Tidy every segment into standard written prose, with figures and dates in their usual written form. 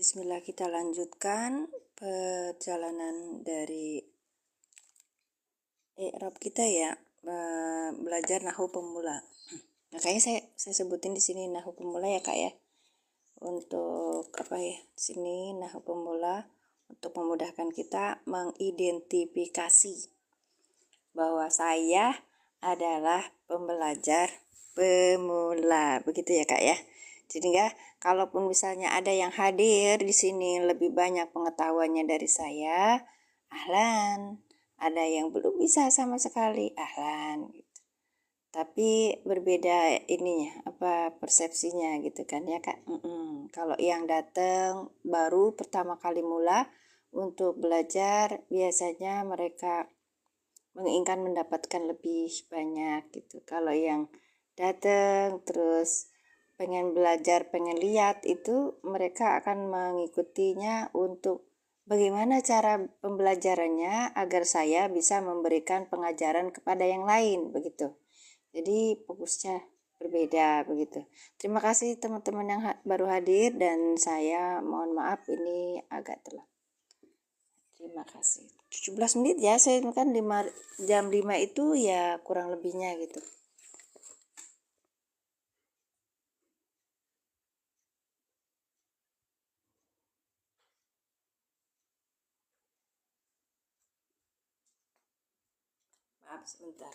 Bismillah, kita lanjutkan perjalanan dari i'rab kita ya, belajar nahwu pemula. Nah, kayaknya saya sebutin di sini nahwu pemula ya Kak ya. Untuk apa ya? Di sini nahwu pemula untuk memudahkan kita mengidentifikasi bahwa saya adalah pembelajar pemula. Begitu ya Kak ya. Jadi kalaupun misalnya ada yang hadir di sini lebih banyak pengetahuannya dari saya, ahlan. Ada yang belum bisa sama sekali, ahlan. Gitu. Tapi berbeda ininya, persepsinya gitu kan ya Kak. Kalau yang datang baru pertama kali mula untuk belajar, biasanya mereka menginginkan mendapatkan lebih banyak gitu. Kalau yang datang terus pengen belajar, pengen lihat, itu mereka akan mengikutinya untuk bagaimana cara pembelajarannya agar saya bisa memberikan pengajaran kepada yang lain begitu. Jadi fokusnya berbeda begitu. Terima kasih teman-teman yang baru hadir dan saya mohon maaf ini agak telat. Terima kasih. 17 menit ya, saya kan jam 5 itu ya kurang lebihnya gitu. Maaf sebentar.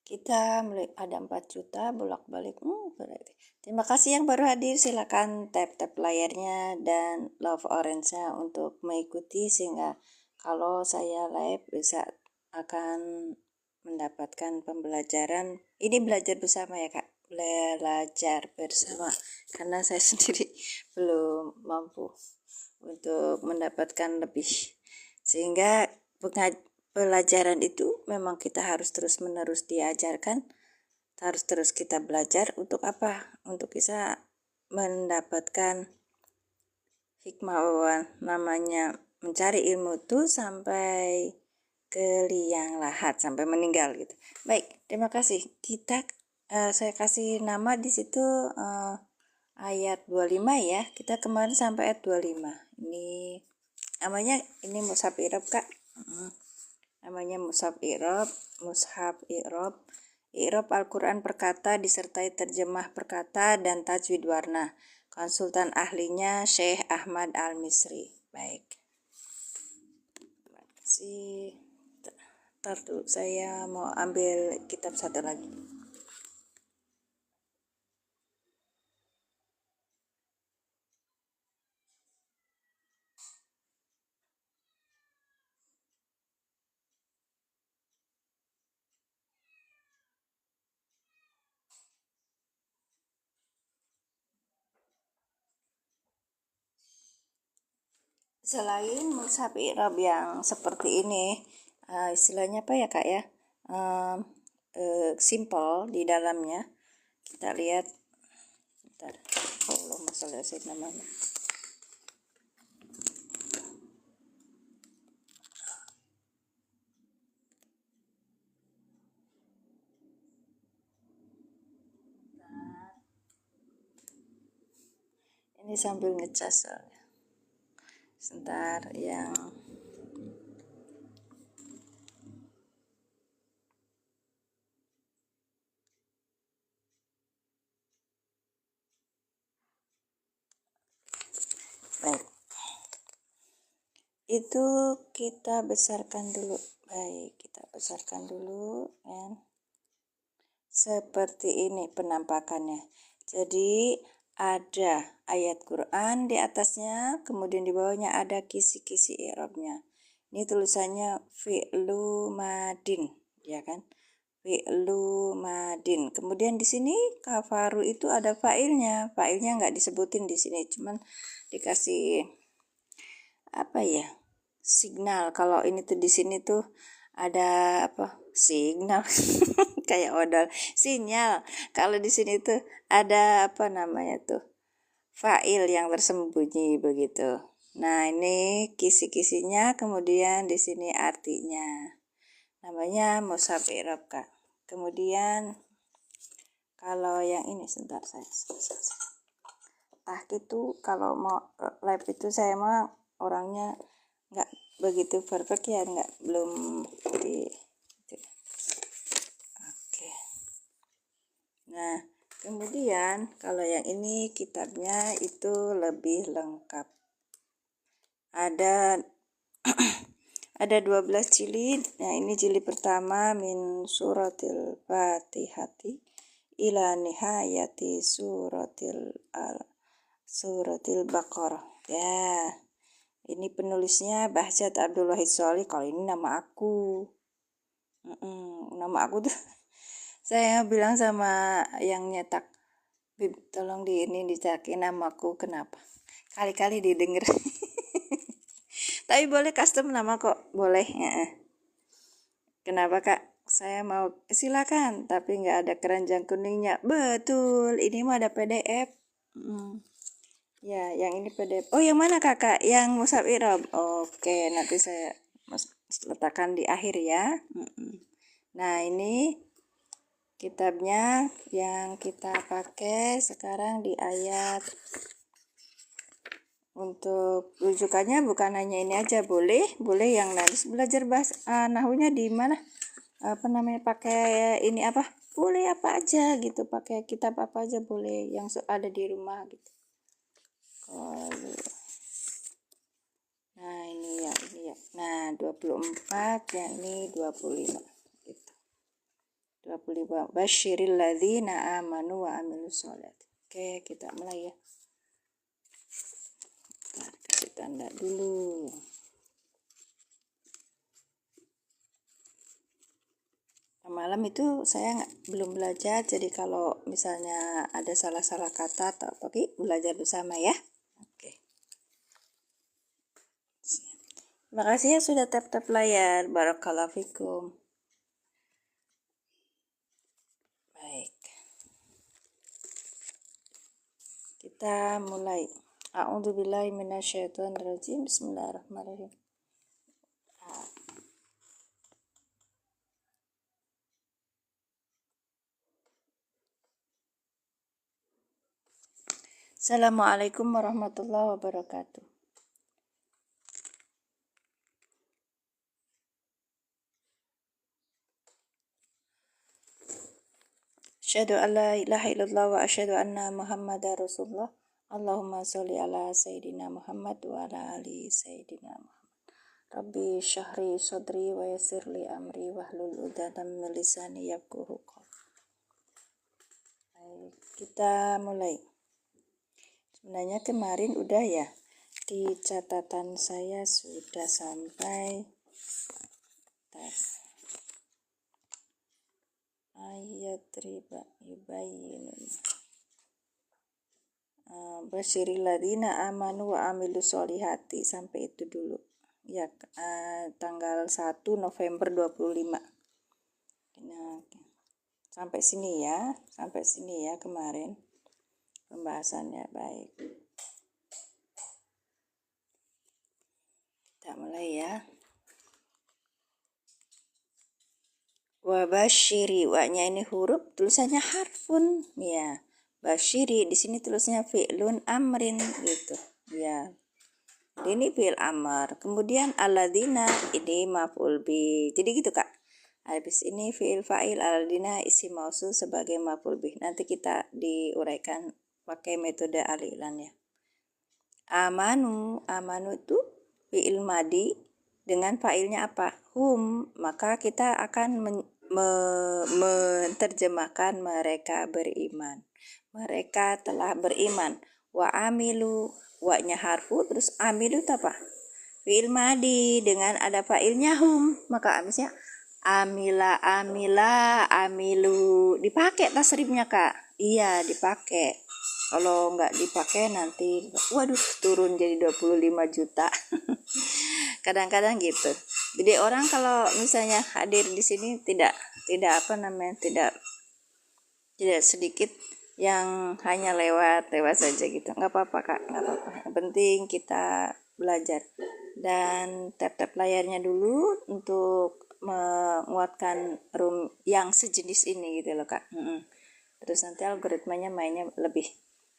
Kita ada 4 juta bolak-balik. Berarti. Terima kasih yang baru hadir. Silakan tap-tap layarnya dan love orange-nya untuk mengikuti sehingga kalau saya live bisa akan mendapatkan pembelajaran. Ini belajar bersama ya Kak. Belajar bersama karena saya sendiri belum mampu untuk mendapatkan lebih. Sehingga pelajaran itu memang kita harus terus-menerus diajarkan, harus terus kita belajar untuk apa? Untuk bisa mendapatkan hikmah namanya mencari ilmu itu sampai ke liang lahat, sampai meninggal gitu. Baik, terima kasih. Saya kasih nama di situ ayat 25 ya. Kita kemarin sampai ayat 25. Ini namanya ini mushaf i'rab Kak. Namanya mushaf i'rab. I'rab Al-Quran perkata disertai terjemah perkata dan tajwid warna. Konsultan ahlinya Syekh Ahmad Al-Misri. Baik. Terima kasih. Ntar dulu saya mau ambil kitab satu lagi. Selain mushaf i'rab yang seperti ini, istilahnya apa ya Kak ya? Simple di dalamnya. Kita lihat. Bentar. Allahumma sholli ala sayyidina Muhammad. Ini sambil ngecas soalnya. Sebentar yang baik. Itu kita besarkan dulu. Baik, kita besarkan dulu kan. Seperti ini penampakannya. Jadi ada ayat Quran di atasnya, kemudian di bawahnya ada kisi-kisi i'rabnya. Ini tulisannya fi'lu madin, ya kan? Fi'lu madin. Kemudian di sini kafaru itu ada fa'ilnya. Fa'ilnya nggak disebutin di sini, cuman dikasih signal. Kalau ini tuh di sini tuh ada signal kayak odol sinyal. Kalau di sini tuh ada fa'il yang tersembunyi begitu. Nah, ini kisi-kisinya, kemudian di sini artinya. namanya mushaf i'rab Kak. Kemudian kalau yang ini sebentar saya itu kalau mau live itu saya mah orangnya nggak begitu perfect ya, belum di gitu. Oke. Nah, kemudian kalau yang ini kitabnya itu lebih lengkap. Ada ada 12 jilid. Nah, ini jilid pertama min suratil Fatihati ila nihayati suratil Baqarah. Ya. Ini penulisnya Bahjat Abdul Wahid Sholih. Kalau ini nama aku. Nama aku tuh saya bilang sama yang nyetak, Bib, tolong dicetakin namaku. Kenapa? Kali-kali didengar. Tapi boleh custom nama kok, boleh. Kenapa Kak? Saya mau silakan, tapi nggak ada keranjang kuningnya. Betul, ini mah ada PDF. Ya, yang ini PDF. Oh, yang mana Kakak? Yang mushaf i'rab. Oke, nanti saya letakkan di akhir ya. Nah, ini kitabnya yang kita pakai sekarang di ayat. Untuk rujukannya bukan hanya ini aja, boleh yang nanti belajar nahunya di mana, pakai ini apa, boleh apa aja gitu, pakai kitab apa aja boleh yang ada di rumah gitu. Nah ini ya, nah 24, yang ini 25 gitu. 25 basyiril ladzina amanu wa amilus sholat. Oke, kita mulai ya. Kasih tanda dulu. Malam itu saya belum belajar, jadi kalau misalnya ada salah-salah kata atau apa, belajar bersama ya. Oke. Terima kasih ya sudah tap-tap layar. Barakallahu fikum. Baik. Kita mulai. A'udzubillahi minasyaitonirrajim. Bismillahirrahmanirrahim. Assalamualaikum warahmatullahi wabarakatuh. Asyhadu an la ilaha illallah wa asyhadu anna Muhammadar Rasulullah. Allahumma sholli ala Sayyidina Muhammad wa ala ali Sayyidina Muhammad. Rabbi syahri sodri wa yassirli amri wahlul 'uqdatam min lisani yafqahu qawli. Baik, kita mulai. Sebenarnya kemarin udah ya, di catatan saya sudah sampai ayat riba yubayyinun basyiril ladzina amanu wa amilus sholihati, sampai itu dulu ya, tanggal 1 November 25. Nah, sampai sini ya kemarin pembahasannya. Baik, kita mulai ya. Wa basyiri, wa-nya ini huruf, tulisannya harfun ya. Basyiri di sini tulisnya fi'lun amrin gitu ya. Ini fi'il amr. Kemudian alladzina ini maf'ul bi. Jadi gitu Kak. Habis ini fi'il fa'il, alladzina isim mausul sebagai maf'ul bi. Nanti kita diuraikan pakai metode al-i'lan ya. Amanu itu fi'il madi dengan fa'ilnya apa? Hum. Maka kita akan menerjemahkan mereka beriman. Mereka telah beriman. Wa amilu, wa-nya harfu, terus amilu itu apa? Fi'il madi dengan ada fa'ilnya hum. Maka habisnya amila, amilu. Dipakai tasrifnya Kak. Iya, dipakai. Kalau nggak dipakai nanti waduh turun jadi 25 juta. Kadang-kadang gitu. Jadi orang kalau misalnya hadir di sini tidak sedikit yang hanya lewat saja gitu. Nggak apa-apa Kak, nggak apa-apa. Yang penting kita belajar. Dan tap-tap layarnya dulu untuk menguatkan yang sejenis ini gitu loh Kak. Terus nanti algoritmanya mainnya lebih.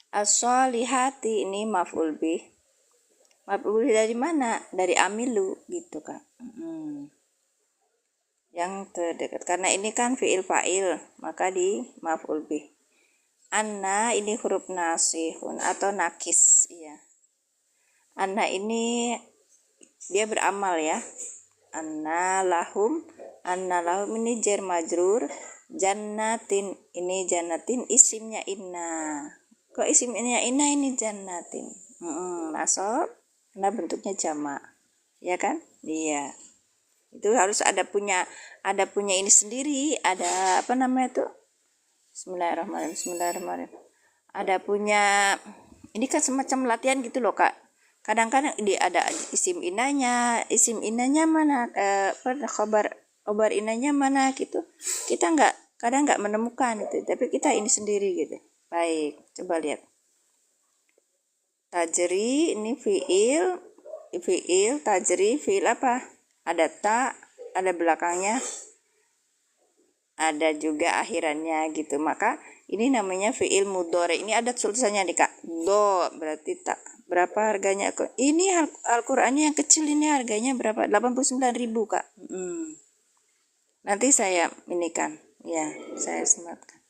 As-solihati ini maf'ul bih. Maf'ul bih dari mana? Dari amilu gitu Kak. Yang terdekat, karena ini kan fi'il fa'il, maka di maf'ul bih. Anna ini huruf nasihun atau nakis, iya. Anna ini dia beramal ya. Anna lahum ini jar majrur. Jannatin ini jannatin isimnya inna. Kok isimnya inna ini jannatin? Nasab, karena bentuknya jamak, ya kan? Iya. Itu harus ada punya ini sendiri, ada apa namanya tuh? Bismillahirrahmanirrahim. Ada punya, ini kan semacam latihan gitu loh Kak. Kadang-kadang ada isim inanya mana, khobar inanya mana gitu. Kita kadang nggak menemukan itu, tapi kita ini sendiri gitu. Baik, coba lihat. Tajri ini fiil, tajri fiil apa? Ada ta, ada belakangnya, ada juga akhirannya gitu. Maka ini namanya fiil mudhari. Ini ada tulisannya nih Kak. Do berarti tak. Berapa harganya? Ini Al-Qur'annya yang kecil ini harganya berapa? 89.000 Kak. Nanti saya inikan. Ya, saya sematkan.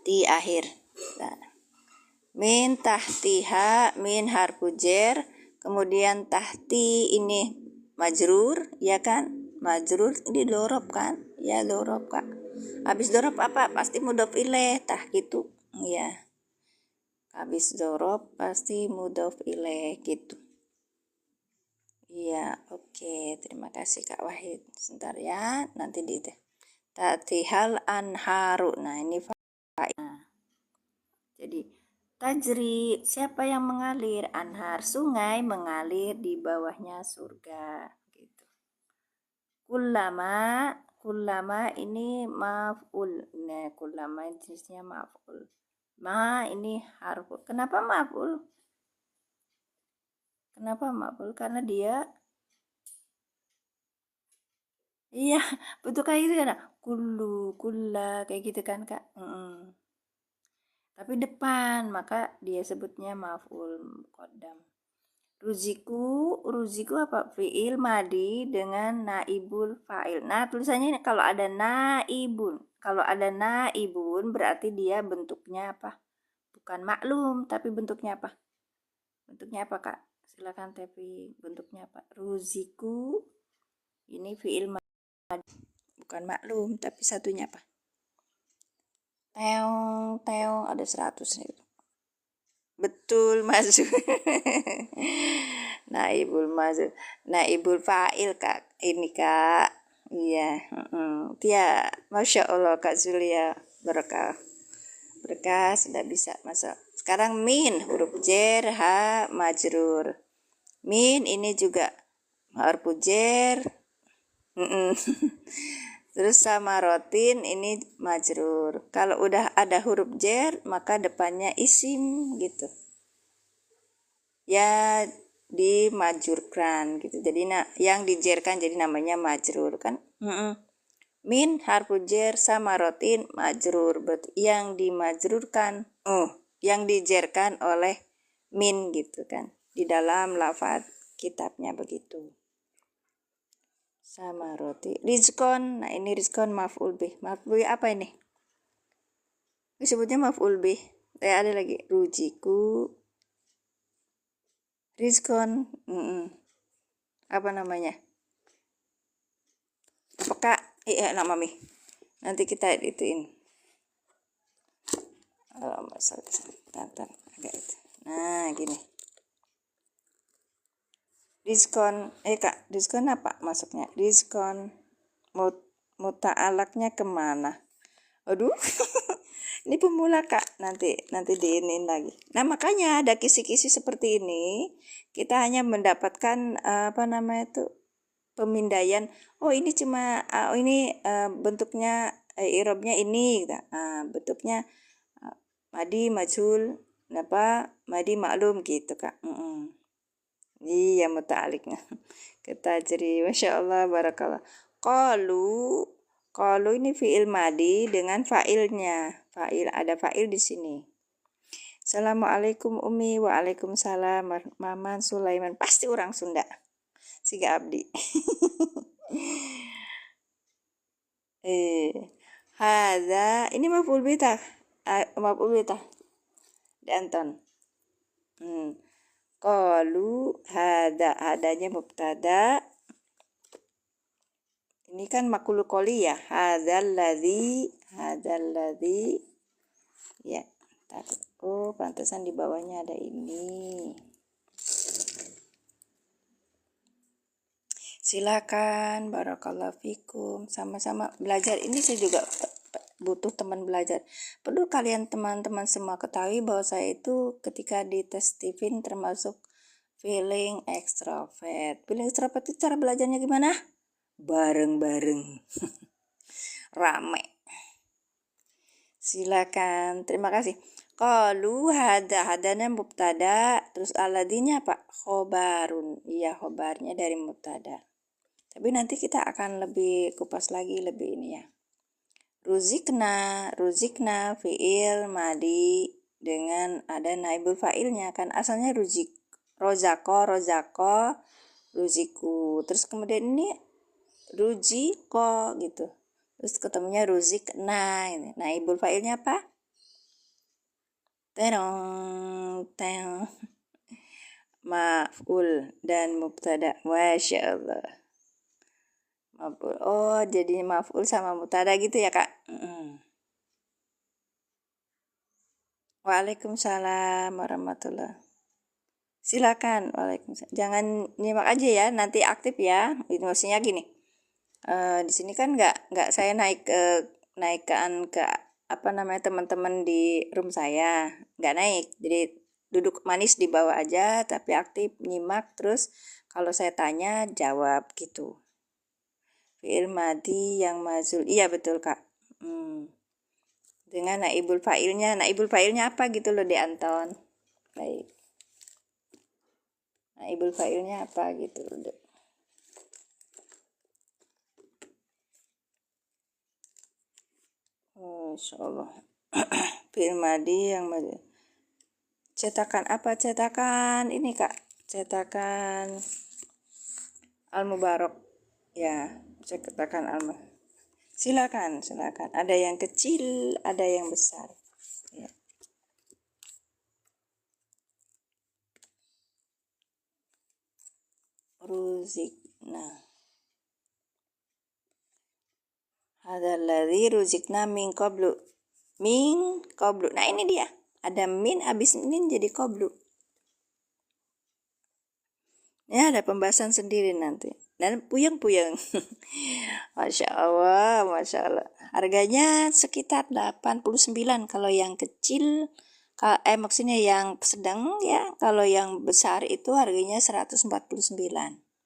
Di akhir. Nah. Min tahtiha, min harfu jar, kemudian tahti ini majrur, ya kan? Majrur ini dorob kan? Ya dorob Kak. Habis dorob apa? Pasti mudhof ilaih, tah gitu. Ya. Habis dorob pasti mudhof ilaih gitu. Iya, oke. Terima kasih Kak Wahid. Sebentar ya, nanti di teh. Tatihal anharu. Nah, ini fa'idah. Jadi tajri, siapa yang mengalir? Anhar, sungai mengalir di bawahnya surga gitu. Kullama ini maf'ul. Nah, kullama jenisnya maf'ul. Ma ini harfu. Kenapa maf'ul? Karena dia iya, betul kayak gitu kan. Kulla kayak gitu kan Kak. Tapi depan, maka dia sebutnya maf'ul muqaddam. Ruziku apa? Fi'il madi dengan naibul fa'il. Nah, tulisannya ini kalau ada naibun. Kalau ada naibun berarti dia bentuknya apa? Bukan maklum, tapi bentuknya apa? Bentuknya apa, Kak? Silakan tapi bentuknya apa? Ruziku ini fi'il madi. Bukan maklum, tapi satunya apa? Teong ada 100 nih. Betul masuk. Naibul fa'il Kak. Ini Kak. Iya. Dia Masya Allah Kak Zulia. Berkah sudah bisa masuk. Sekarang min huruf jar ha majrur. Min ini juga huruf jar. Terus sama rotin ini majrur. Kalau udah ada huruf jar maka depannya isim gitu. Ya dimajurkan gitu. Jadi yang dijerkan jadi namanya majrur kan. Min harfu jar sama rotin majrur. Berarti yang dimajrurkan yang dijerkan oleh min gitu kan. Di dalam lafaz kitabnya begitu. Sama roti. Rizkon. Nah ini rizkon maf'ul bih. Maf'ul bih apa ini? Disebutnya maf'ul bih. Ada lagi. Rujiku. Rizkon. Apa namanya? Apakah? Nak mami. Nanti kita ituin. Agak itu. Nah gini. Diskon, Kak, diskon apa masuknya? Diskon muta'alaknya kemana? Aduh, ini pemula Kak, nanti diinin lagi. Nah makanya ada kisi-kisi seperti ini, kita hanya mendapatkan pemindaian. Oh ini cuma, bentuknya irobnya ini, gitu. Bentuknya madi majhul, madi maklum gitu Kak. Iya, muta'alliqnya. Ketajri, Masya Allah, barakallah. Qalu ini fi'il madi dengan fa'ilnya. Ada fa'il di sini. Assalamualaikum Umi, waalaikumsalam Maman Sulaiman. Pasti orang Sunda. Siga abdi. Hadza ini maf'ul bih maf'ul bih di Anton. Qalu hadanya mubtada. Ini kan maqul qoli ya. Hadzal ladzi ya. Oh, pantesan di bawahnya ada ini. Silakan, barakallahu fikum. Sama-sama belajar. Ini saya juga butuh teman belajar. Perlu kalian teman-teman semua ketahui bahwa saya itu ketika di tes Stephen termasuk feeling extrovert. Feeling extrovert itu cara belajarnya gimana? Bareng-bareng. Rame. Silakan. Terima kasih. Qalu hadana mubtada, terus aladinya apa? Khobarun. Iya, khobarnya dari mubtada. Tapi nanti kita akan lebih kupas lagi, lebih ini ya. Ruzikna fi'il madi dengan ada naibul fa'ilnya, kan asalnya rozako, ruziku. Terus kemudian ini ruziko gitu. Terus ketemunya ruzikna. Naibul fa'ilnya apa? Terong. Maf'ul dan mubtada. Masya Allah. Maf'ul. Oh, jadi maf'ul sama mubtada gitu ya, Kak? Waalaikumsalam warahmatullahi. Silakan. Waalaikumsalam. Jangan nyimak aja ya, nanti aktif ya. Maksudnya gini. Di sini kan nggak saya naikkan ke apa namanya teman-teman di room saya, nggak naik, jadi duduk manis di bawah aja tapi aktif nyimak, terus kalau saya tanya jawab gitu. Fi'il madi yang mazul, iya betul Kak. Dengan naibul fa'ilnya apa gitu loh di Anton. Baik, naibul fa'ilnya apa gitu loh. Masya Allah. Fi'il madi yang madi. Cetakan apa? Cetakan ini Kak. Cetakan Al-Mubarak. Ya, cetakan Al-Mubarak. Silakan. Ada yang kecil, ada yang besar. Ya. Ruzikna. Hadzal ladzi ruzikna min qablu. Nah ini dia. Ada min habis min jadi qablu. Ya, ada pembahasan sendiri nanti. Dan puyeng-puyeng. Masya Allah. Harganya sekitar 89 kalau yang kecil. Maksudnya yang sedang ya. Kalau yang besar itu harganya 149.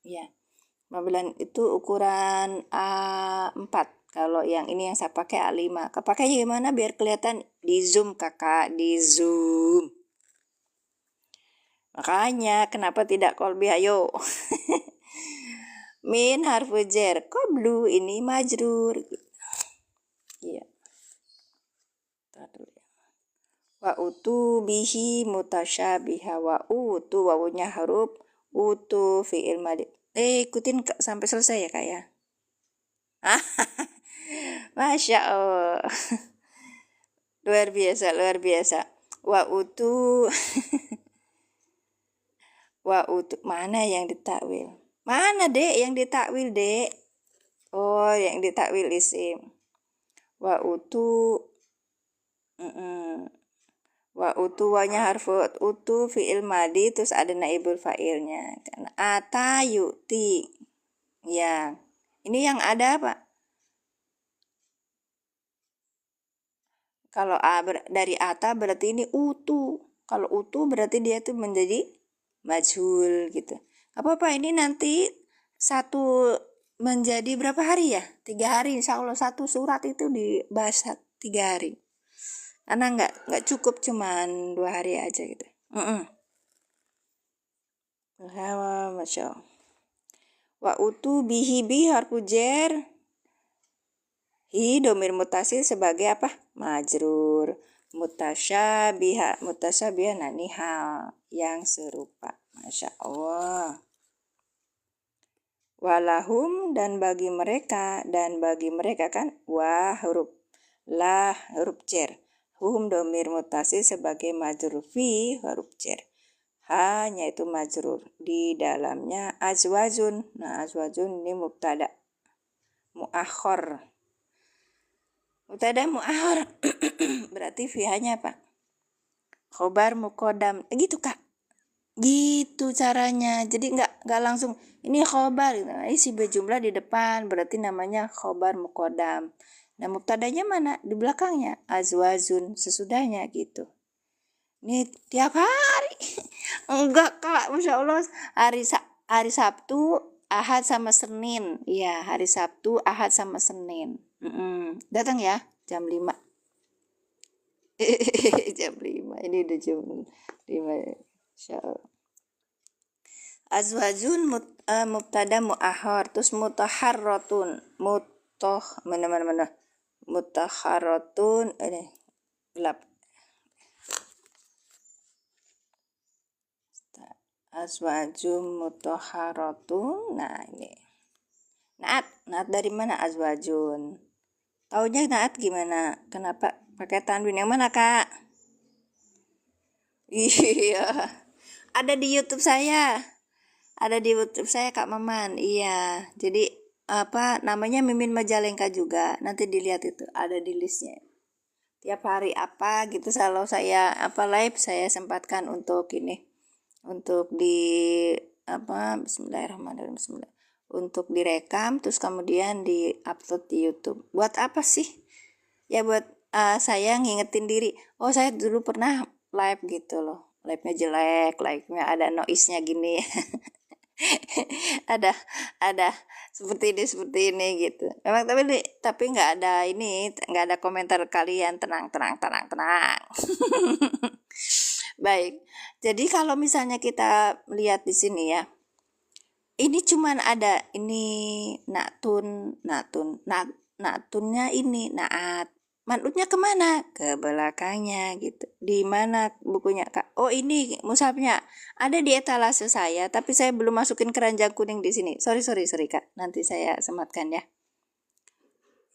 Ya. Mobilan itu ukuran A4. Kalau yang ini yang saya pakai A5. Kepakainya gimana biar kelihatan? Di zoom kakak, di zoom. Makanya kenapa tidak kolbi, ayo. Min harfu jar, qablu ini majrur. Iya. Wa utu bihi mutasyabiha. Wa utu wawunya huruf utu fi'il madi. Ikutin sampai selesai ya Kak ya. Masya Allah. Luar biasa. Wa utu mana yang ditakwil? Mana Dek yang ditakwil, Dek? Oh, yang ditakwil isim. Wa utu wanya harfu utu fi'il madi, terus ada naibul fa'ilnya. Ata yu'ti. Ya. Ini yang ada apa? Kalau dari ata berarti ini utu. Kalau utu berarti dia tuh menjadi majhul gitu. Apa ini nanti satu menjadi berapa hari ya? 3 hari insya Allah satu surat itu dibahas 3 hari. Karena nggak cukup cuman 2 hari aja gitu. Masya Allah. Wa utu bihi bi harfu jar. Hi domir mutasil sebagai apa? Majrur. Mutasyabiha nani hal yang serupa. Masya Allah. Walahum dan bagi mereka kan huruf lah huruf jar. Hum domir mutasil sebagai majrur fi huruf jar. Hanya itu majrur. Di dalamnya azwajun. Nah, azwajun ini mubtada muakhir. Mubtada muakhir. Berarti fi hanya apa? Khobar muqaddam. Gitu, Kak. Gitu caranya. Jadi enggak langsung ini khobar. Nah, isi berjumlah di depan. Berarti namanya khobar muqaddam. Nah, mubtadanya mana? Di belakangnya. Azwajun. Sesudahnya gitu. Ini tiap hari. Enggak, Kak. Masya Allah. Hari Sabtu, Ahad sama Senin. Iya, hari Sabtu, Ahad sama Senin. Datang ya, jam 5. Jam 5. Ini udah jam 5. Insya Allah. Azwajun mubtada mu'ahar. Terus mutaharratun. Mana. Mutaharratun. Ini. Gelap. Azwajum mutahharatun. Nah, ini. Naat dari mana azwajun? Taunya naat gimana? Kenapa pakai tanwin yang mana, Kak? Iya. Ada di YouTube saya. Kak Maman. Iya. Jadi apa namanya Mimin Majalengka juga. Nanti dilihat itu ada di listnya. Tiap hari apa gitu kalau saya live saya sempatkan untuk ini. Untuk di Bismillahirrahmanirrahim. Untuk direkam terus kemudian di-upload di YouTube. Buat apa sih? Ya buat saya ngingetin diri. Oh, saya dulu pernah live gitu loh. Live-nya jelek, live-nya ada noise-nya gini. ada seperti ini gitu. Memang tapi nggak ada komentar kalian tenang. Baik. Jadi kalau misalnya kita lihat di sini ya. Ini cuman ada ini natunnya ini naat. Manutnya kemana? Ke belakangnya gitu. Di mana bukunya, Kak? Oh, ini mushafnya. Ada di etalase saya, tapi saya belum masukin keranjang kuning di sini. Sorry, Kak. Nanti saya sematkan ya.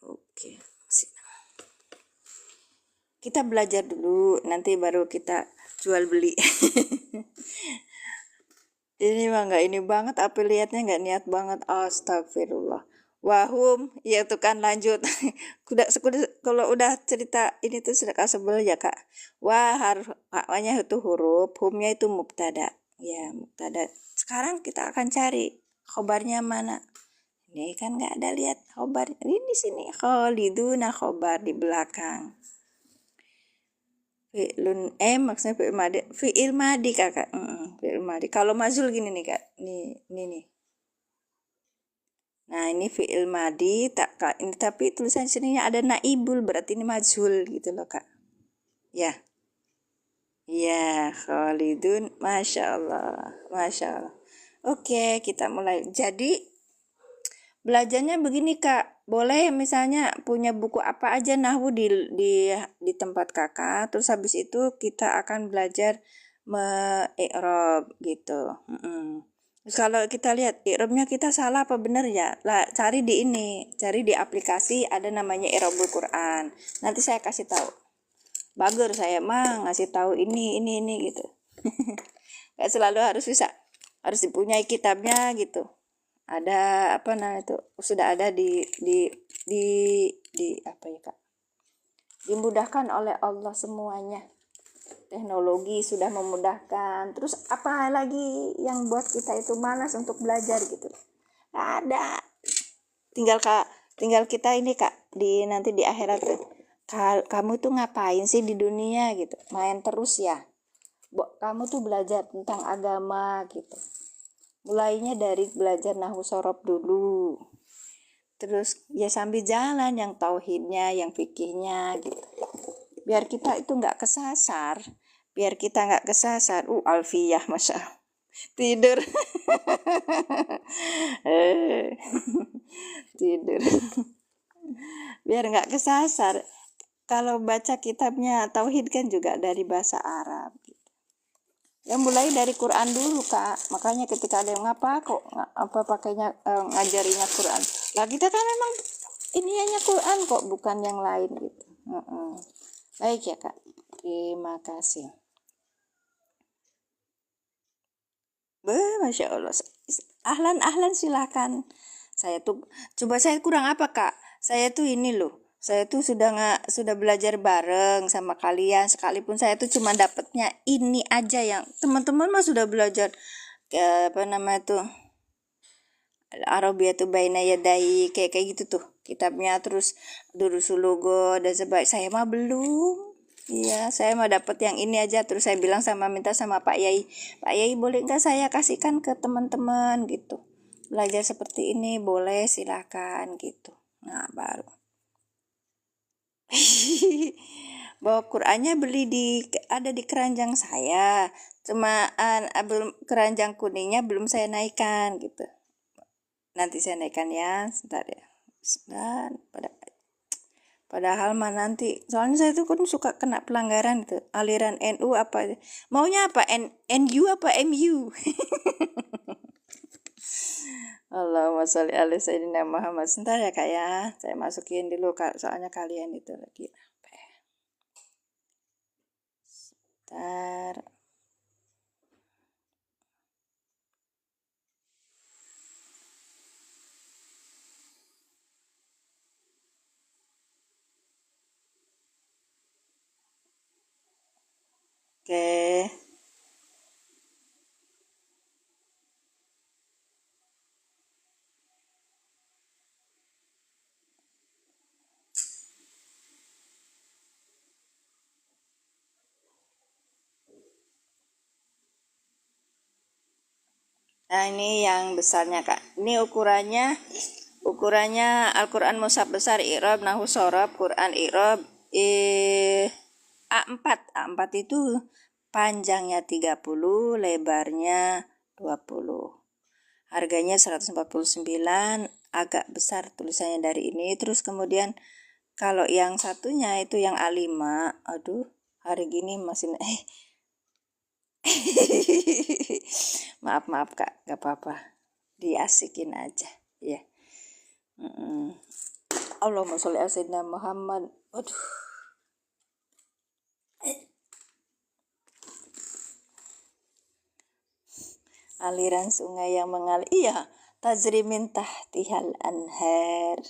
Oke. Kita belajar dulu, nanti baru kita jual beli. Ini mah nggak ini banget, apa lihatnya nggak niat banget. Astagfirullah. Wahum, ya tuh kan lanjut. Kalau udah cerita ini tuh sudah sebel ya, Kak. Hanya itu huruf, humnya itu mubtada. Ya, mubtada. Sekarang kita akan cari khobarnya mana. Ini kan nggak ada lihat khobar. Ini di sini khaliduna khobar di belakang. Maksudnya fi'il madi Kakak. Fi'il madi. Kalau mazul gini nih, Kak. Nih. Nah, ini fi'il madi ini tapi tulisan sininya ada naibul, berarti ini mazul gitu loh, Kak. Ya. Ya, Khalidun, Masya Allah. Oke, kita mulai. Jadi belajarnya begini, Kak. Boleh misalnya punya buku apa aja nahwu di tempat Kakak. Terus habis itu kita akan belajar me-i'rab gitu. Terus kalau kita lihat i'rabnya kita salah apa benar ya? Lah, cari di aplikasi ada namanya i'rabul Quran. Nanti saya kasih tahu. Bagus saya mah ngasih tahu ini gitu. Gak selalu harus dipunyai kitabnya gitu. Ada itu sudah ada di apa ya, Kak? Dimudahkan oleh Allah semuanya. Teknologi sudah memudahkan. Terus apa lagi yang buat kita itu malas untuk belajar gitu? Ada. Tinggal kita ini, Kak, nanti di akhirat kamu tuh ngapain sih di dunia gitu? Main terus ya. Kamu tuh belajar tentang agama gitu. Mulainya dari belajar nahwu sorob dulu. Terus ya sambil jalan yang tauhidnya, yang fikihnya gitu. Biar kita itu nggak kesasar. Alfiyah, Masya Allah. Tidur. Tidur. Biar nggak kesasar. Kalau baca kitabnya Tauhid kan juga dari bahasa Arab. Ya mulai dari Quran dulu Kak. Makanya ketika ada yang ngapa kok apa pakainya ngajarinya Quran. Lah kita kan memang ini hanya Quran kok, bukan yang lain gitu. Baik ya Kak. Terima kasih. Masya Allah. Ahlan silahkan. Saya tuh coba saya kurang apa Kak? Saya tuh ini loh. Saya tuh sudah belajar bareng sama kalian, sekalipun saya tuh cuma dapatnya ini aja, yang teman-teman mah sudah belajar apa namanya tuh Arabiyatu Baina Yadai kayak gitu tuh kitabnya, terus Durusul Lugo dan sebagainya. Saya mah belum. Iya, saya mah dapat yang ini aja. Terus saya bilang minta sama Pak Yai, Pak Yai boleh nggak saya kasihkan ke teman-teman gitu. Belajar seperti ini boleh, silakan gitu. Nah baru bawa Qurannya ada di keranjang saya, cuma belum, keranjang kuningnya belum saya naikkan gitu. Nanti saya naikkan ya, sebentar ya. Dan padahal mah nanti, soalnya saya tuh kan suka kena pelanggaran itu, aliran NU apa, maunya apa, NU apa MU. Allahumma sholli ala sayyidina Muhammad. Sebentar ya Kak ya, saya masukin dulu Kak, soalnya kalian itu lagi apa ya. Sebentar. Oke. Nah ini yang besarnya Kak. Ini ukurannya Al-Quran Mushaf besar Iqrob Nahu Sorob Quran Iqrob A4 itu panjangnya 30, lebarnya 20. Harganya 149, agak besar tulisannya dari ini. Terus kemudian kalau yang satunya itu yang A5, aduh hari gini masih maaf Kak, gak apa-apa, diasikin aja ya. Allahumma sholli ala sayyidina Muhammad. Aduh, aliran sungai yang mengalir, iya, tajri min tahtihal anhar.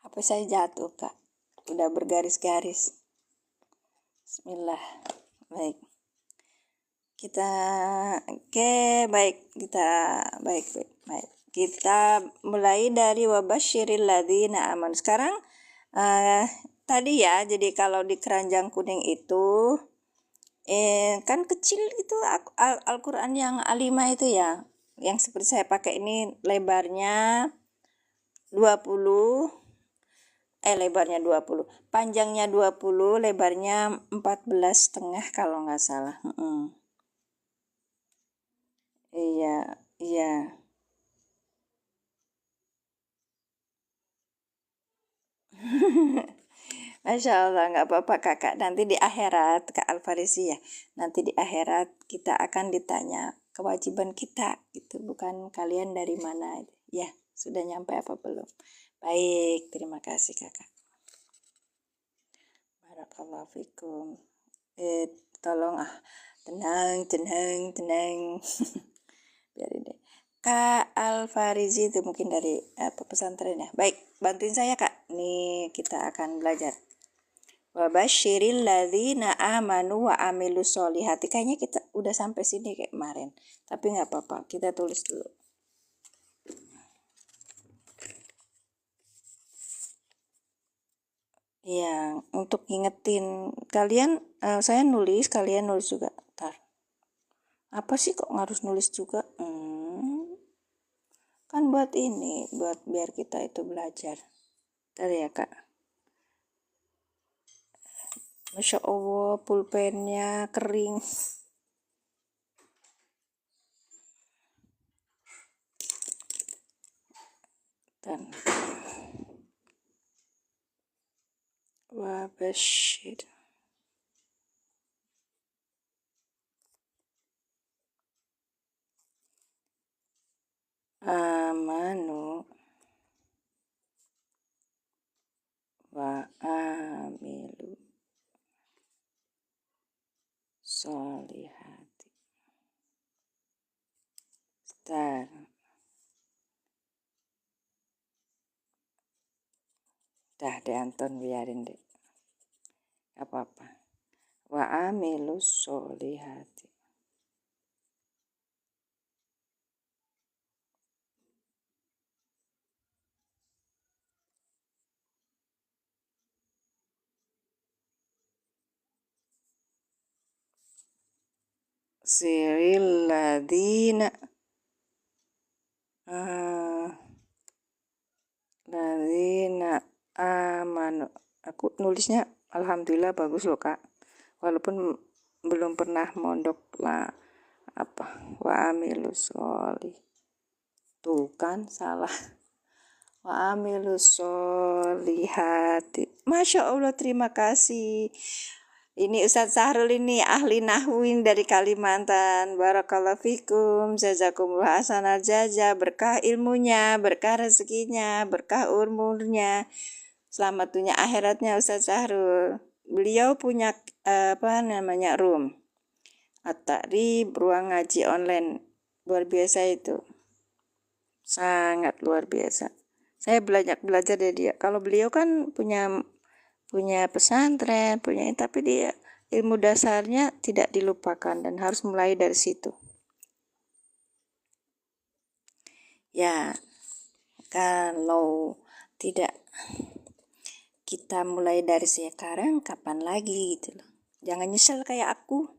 HP saya jatuh Kak, udah bergaris-garis. Bismillah. Baik, kita baik kita mulai dari wabasyiril ladzina amanu. Sekarang tadi ya, jadi kalau di keranjang kuning itu kan kecil itu Al-Quran yang A5 itu ya, yang seperti saya pakai ini lebarnya 20, lebarnya 20, panjangnya 20, lebarnya 14,5 kalau nggak salah. Iya. Masya Allah, nggak apa-apa kakak. Nanti di akhirat, Kak Alfarisi ya, nanti di akhirat kita akan ditanya kewajiban kita, gitu. Bukan kalian dari mana. Ya, sudah nyampe apa belum? Baik, terima kasih kakak. Barakallahu fikum. Tolong tenang. Biarin deh. Kak Alfarizi itu mungkin dari pesantren ya. Baik, bantuin saya Kak. Nih kita akan belajar. Wabasyiril ladzina amanu wa amilus solihati. Kayaknya kita udah sampai sini kayak kemarin. Tapi nggak apa-apa, kita tulis dulu. Ya, untuk ngingetin kalian, saya nulis, kalian nulis juga. Ntar. Apa sih kok harus nulis juga? Kan buat ini, buat biar kita itu belajar. Ntar ya Kak. Masya Allah, pulpennya kering. Dan wa basyir amanu wa amilu solihati. Star. Dah deh Anton, biarin deh. Gak apa-apa. Wa amilu solihati. Siril ladina amanu. Aku nulisnya alhamdulillah bagus loh Kak, walaupun belum pernah mondok lah wa amilus sholih. Tuh kan salah. Wa amilus sholihati. Masya Allah, terima kasih. Ini Ustadz Sahrul ini ahli nahwin dari Kalimantan. Barakallahu fikum, jazakumullah hasanal jaza, berkah ilmunya, berkah rezekinya, berkah umurnya, selamat dunia akhiratnya Ustadz Sahrul. Beliau punya room at-ta'rib, ruang ngaji online. Luar biasa itu. Sangat luar biasa. Saya belajar dari dia. Kalau beliau kan punya pesantren, tapi dia ilmu dasarnya tidak dilupakan dan harus mulai dari situ. Ya, kalau tidak kita mulai dari sekarang, kapan lagi gitu loh. Jangan nyesel kayak aku.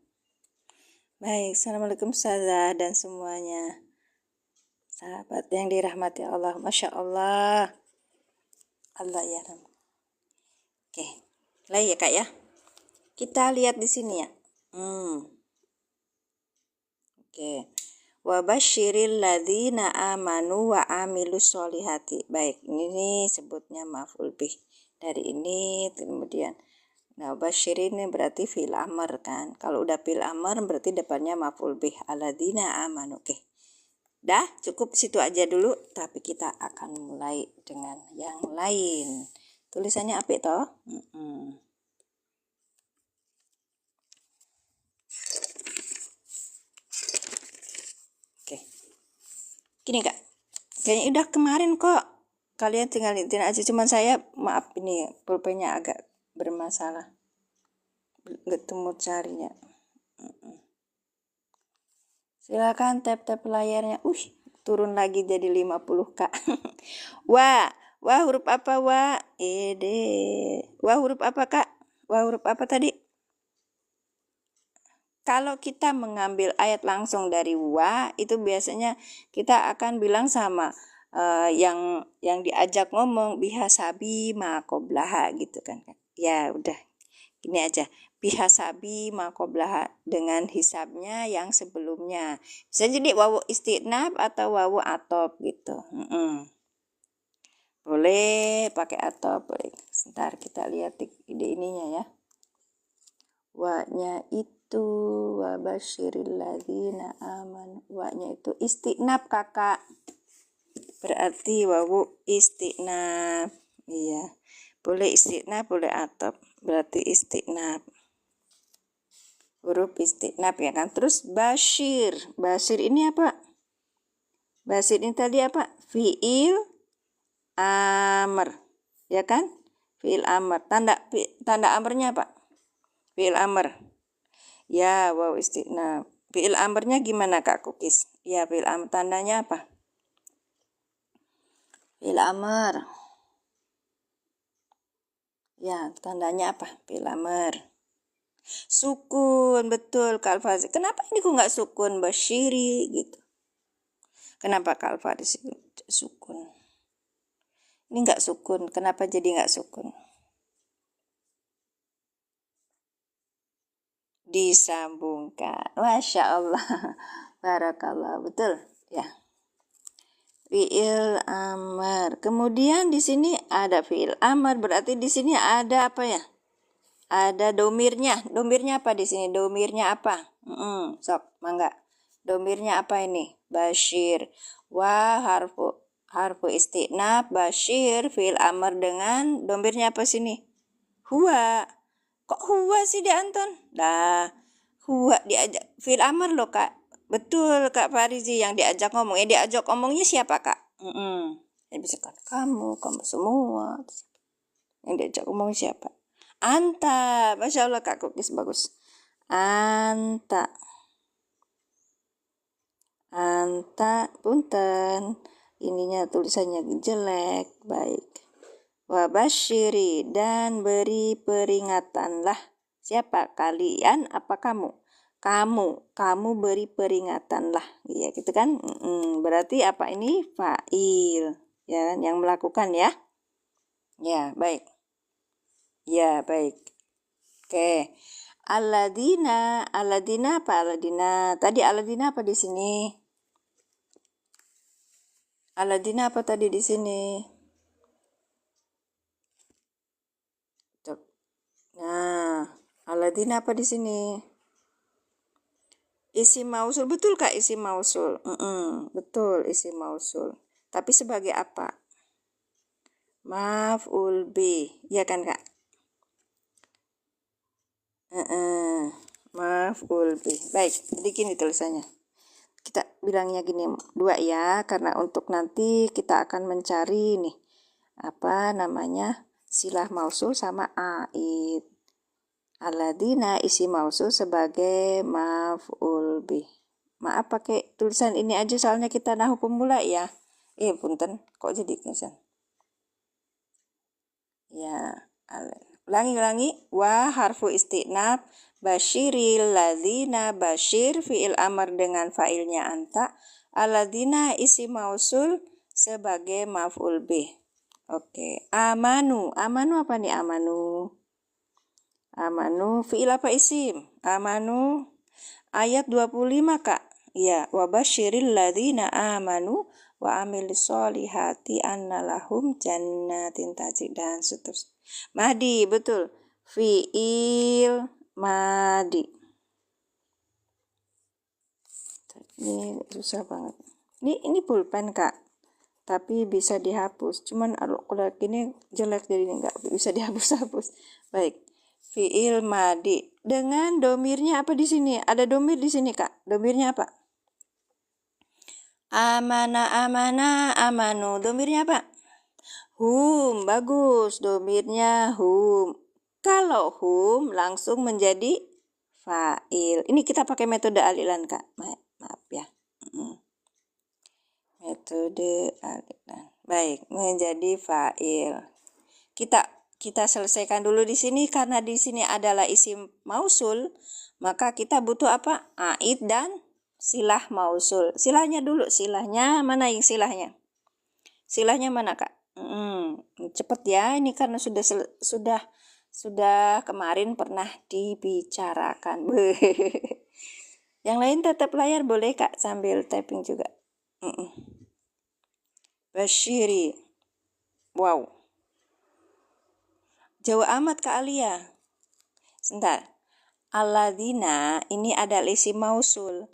Baik, assalamualaikum sahabat dan semuanya. Sahabat yang dirahmati Allah, Masya Allah. Allah ya Rabb. Oke, lah ya Kak ya. Kita lihat di sini ya. Oke. Wa basyiril ladzina amanu wa amilus solihati. Baik, ini sebutnya maf'ul bih. Dari ini kemudian basyir ini berarti fi'il amr kan. Kalau udah fi'il amr berarti depannya maf'ul bih, alladzina amanu. Oke. Dah, cukup situ aja dulu, tapi kita akan mulai dengan yang lain. Tulisannya apa toh? Oke. Gini Kak. Kayaknya udah kemarin kok. Kalian tinggal lihatin aja, cuman saya maaf ini pulpennya agak bermasalah. Ketemu carinya. Silakan tap layarnya. Turun lagi jadi 50 Kak. Wah huruf apa wa? Wah huruf apa Kak? Wah huruf apa tadi? Kalau kita mengambil ayat langsung dari wa, itu biasanya kita akan bilang sama yang diajak ngomong bihasabi maqoblaha gitu kan. Ya udah, gini aja. Bihasabi maqoblaha, dengan hisabnya yang sebelumnya. Bisa jadi wawu istinab atau wawu atop gitu. Boleh pakai atop, boleh. Sebentar kita lihat ide ininya ya. Wa-nya itu wa basyiril ladzina aman. Wa-nya itu istinab Kakak. Berarti wawu istinab. Iya. Boleh istinab, boleh atop. Berarti istinab. Huruf istinab ya kan. Terus basyir. Basyir ini apa? Basyir ini tadi apa? Fi'il amr. Ya kan? Fi'il amr. Tanda amrnya apa? Fi'il amr. Ya, wow istinab. Fi'il amrnya gimana Kak Kukis? Ya, fi'il amr tandanya apa? Fi'il amr. Ya, tandanya apa? Fi'il amr. Sukun, betul Kak Alfazi. Kenapa ini kok nggak sukun? Basyiri gitu. Kenapa Kak Alfazi sukun? Ini nggak sukun. Kenapa jadi nggak sukun? Disambungkan. Masya Allah. Barakallah. Betul ya. fiil amar. Kemudian di sini ada fiil amar, berarti di sini ada apa ya? Ada domirnya. Domirnya apa di sini? Domirnya apa? Sok, mangga. Domirnya apa ini? Bashir. Wa harfu istinaf, bashir, fiil amar dengan domirnya apa sini? Huwa. Kok huwa sih di Anton? Dah, huwa diajak fiil amar loh Kak. Betul Kak Farizi yang diajak ngomong. Diajak ngomongnya siapa Kak? Ya bisa kan kamu semua. Yang diajak ngomong siapa? Anta. Masya Allah Kak Kukis bagus. Anta. Anta, punten. Ininya tulisannya jelek. Baik. Wabashiri, dan beri peringatanlah. Siapa? Kalian apa kamu? Kamu beri peringatanlah. Iya gitu kan? Berarti apa ini? Fa'il. Ya, yang melakukan ya. Ya, baik. Ya, baik. Oke. Aladina apa aladina? Tadi aladina apa di sini? Aladina apa tadi di sini? Nah, aladina apa di sini? Isim mausul, betul Kak, isim mausul. Betul, isim mausul. Tapi sebagai apa? Maf'ul bih, ya kan Kak? Maf'ul bih. Baik, jadi gini tulisannya. Kita bilangnya gini, 2 ya, karena untuk nanti kita akan mencari nih, apa namanya, silah mausul sama aid. Aladina isi mausul sebagai maf'ul bih. Maaf pakai tulisan ini aja soalnya kita nahu pemula ya. Punten, kok jadi tulisan? Ya, ulangi. Wa harfu istinaf, basyiril ladzina, basyir fi'il amar dengan fa'ilnya anta, aladina isi mausul sebagai maf'ul bih. Oke, amanu apa nih amanu? Amanu fi'il apa isim? Amanu ayat 25 Kak. Ya, wa basyiril ladzina amanu wa amilis solihati anna lahum jannatin tajri dan seterusnya. Madi, betul. Fi'il madi. Ini susah banget. Ini pulpen Kak. Tapi bisa dihapus. Cuman kalau gini jelek jadi nggak bisa dihapus-hapus. Baik. Fi'il madi dengan domirnya apa di sini? Ada domir di sini Kak. Domirnya apa? Amana, amanu. Domirnya apa? Hum, bagus. Domirnya hum. Kalau hum langsung menjadi fa'il. Ini kita pakai metode alilan Kak. Maaf ya. Metode alilan. Baik, menjadi fa'il. Kita selesaikan dulu di sini karena di sini adalah isim mausul, maka kita butuh apa? Aid dan silah mausul. Silahnya dulu, silahnya mana yang silahnya? Silahnya mana Kak? Cepet ya, ini karena sudah kemarin pernah dibicarakan. Yang lain tetap layar boleh Kak sambil typing juga. Basyiri. Wow. Jauh amat Kak Alia. Sebentar. Alladzina ini adalah isim mausul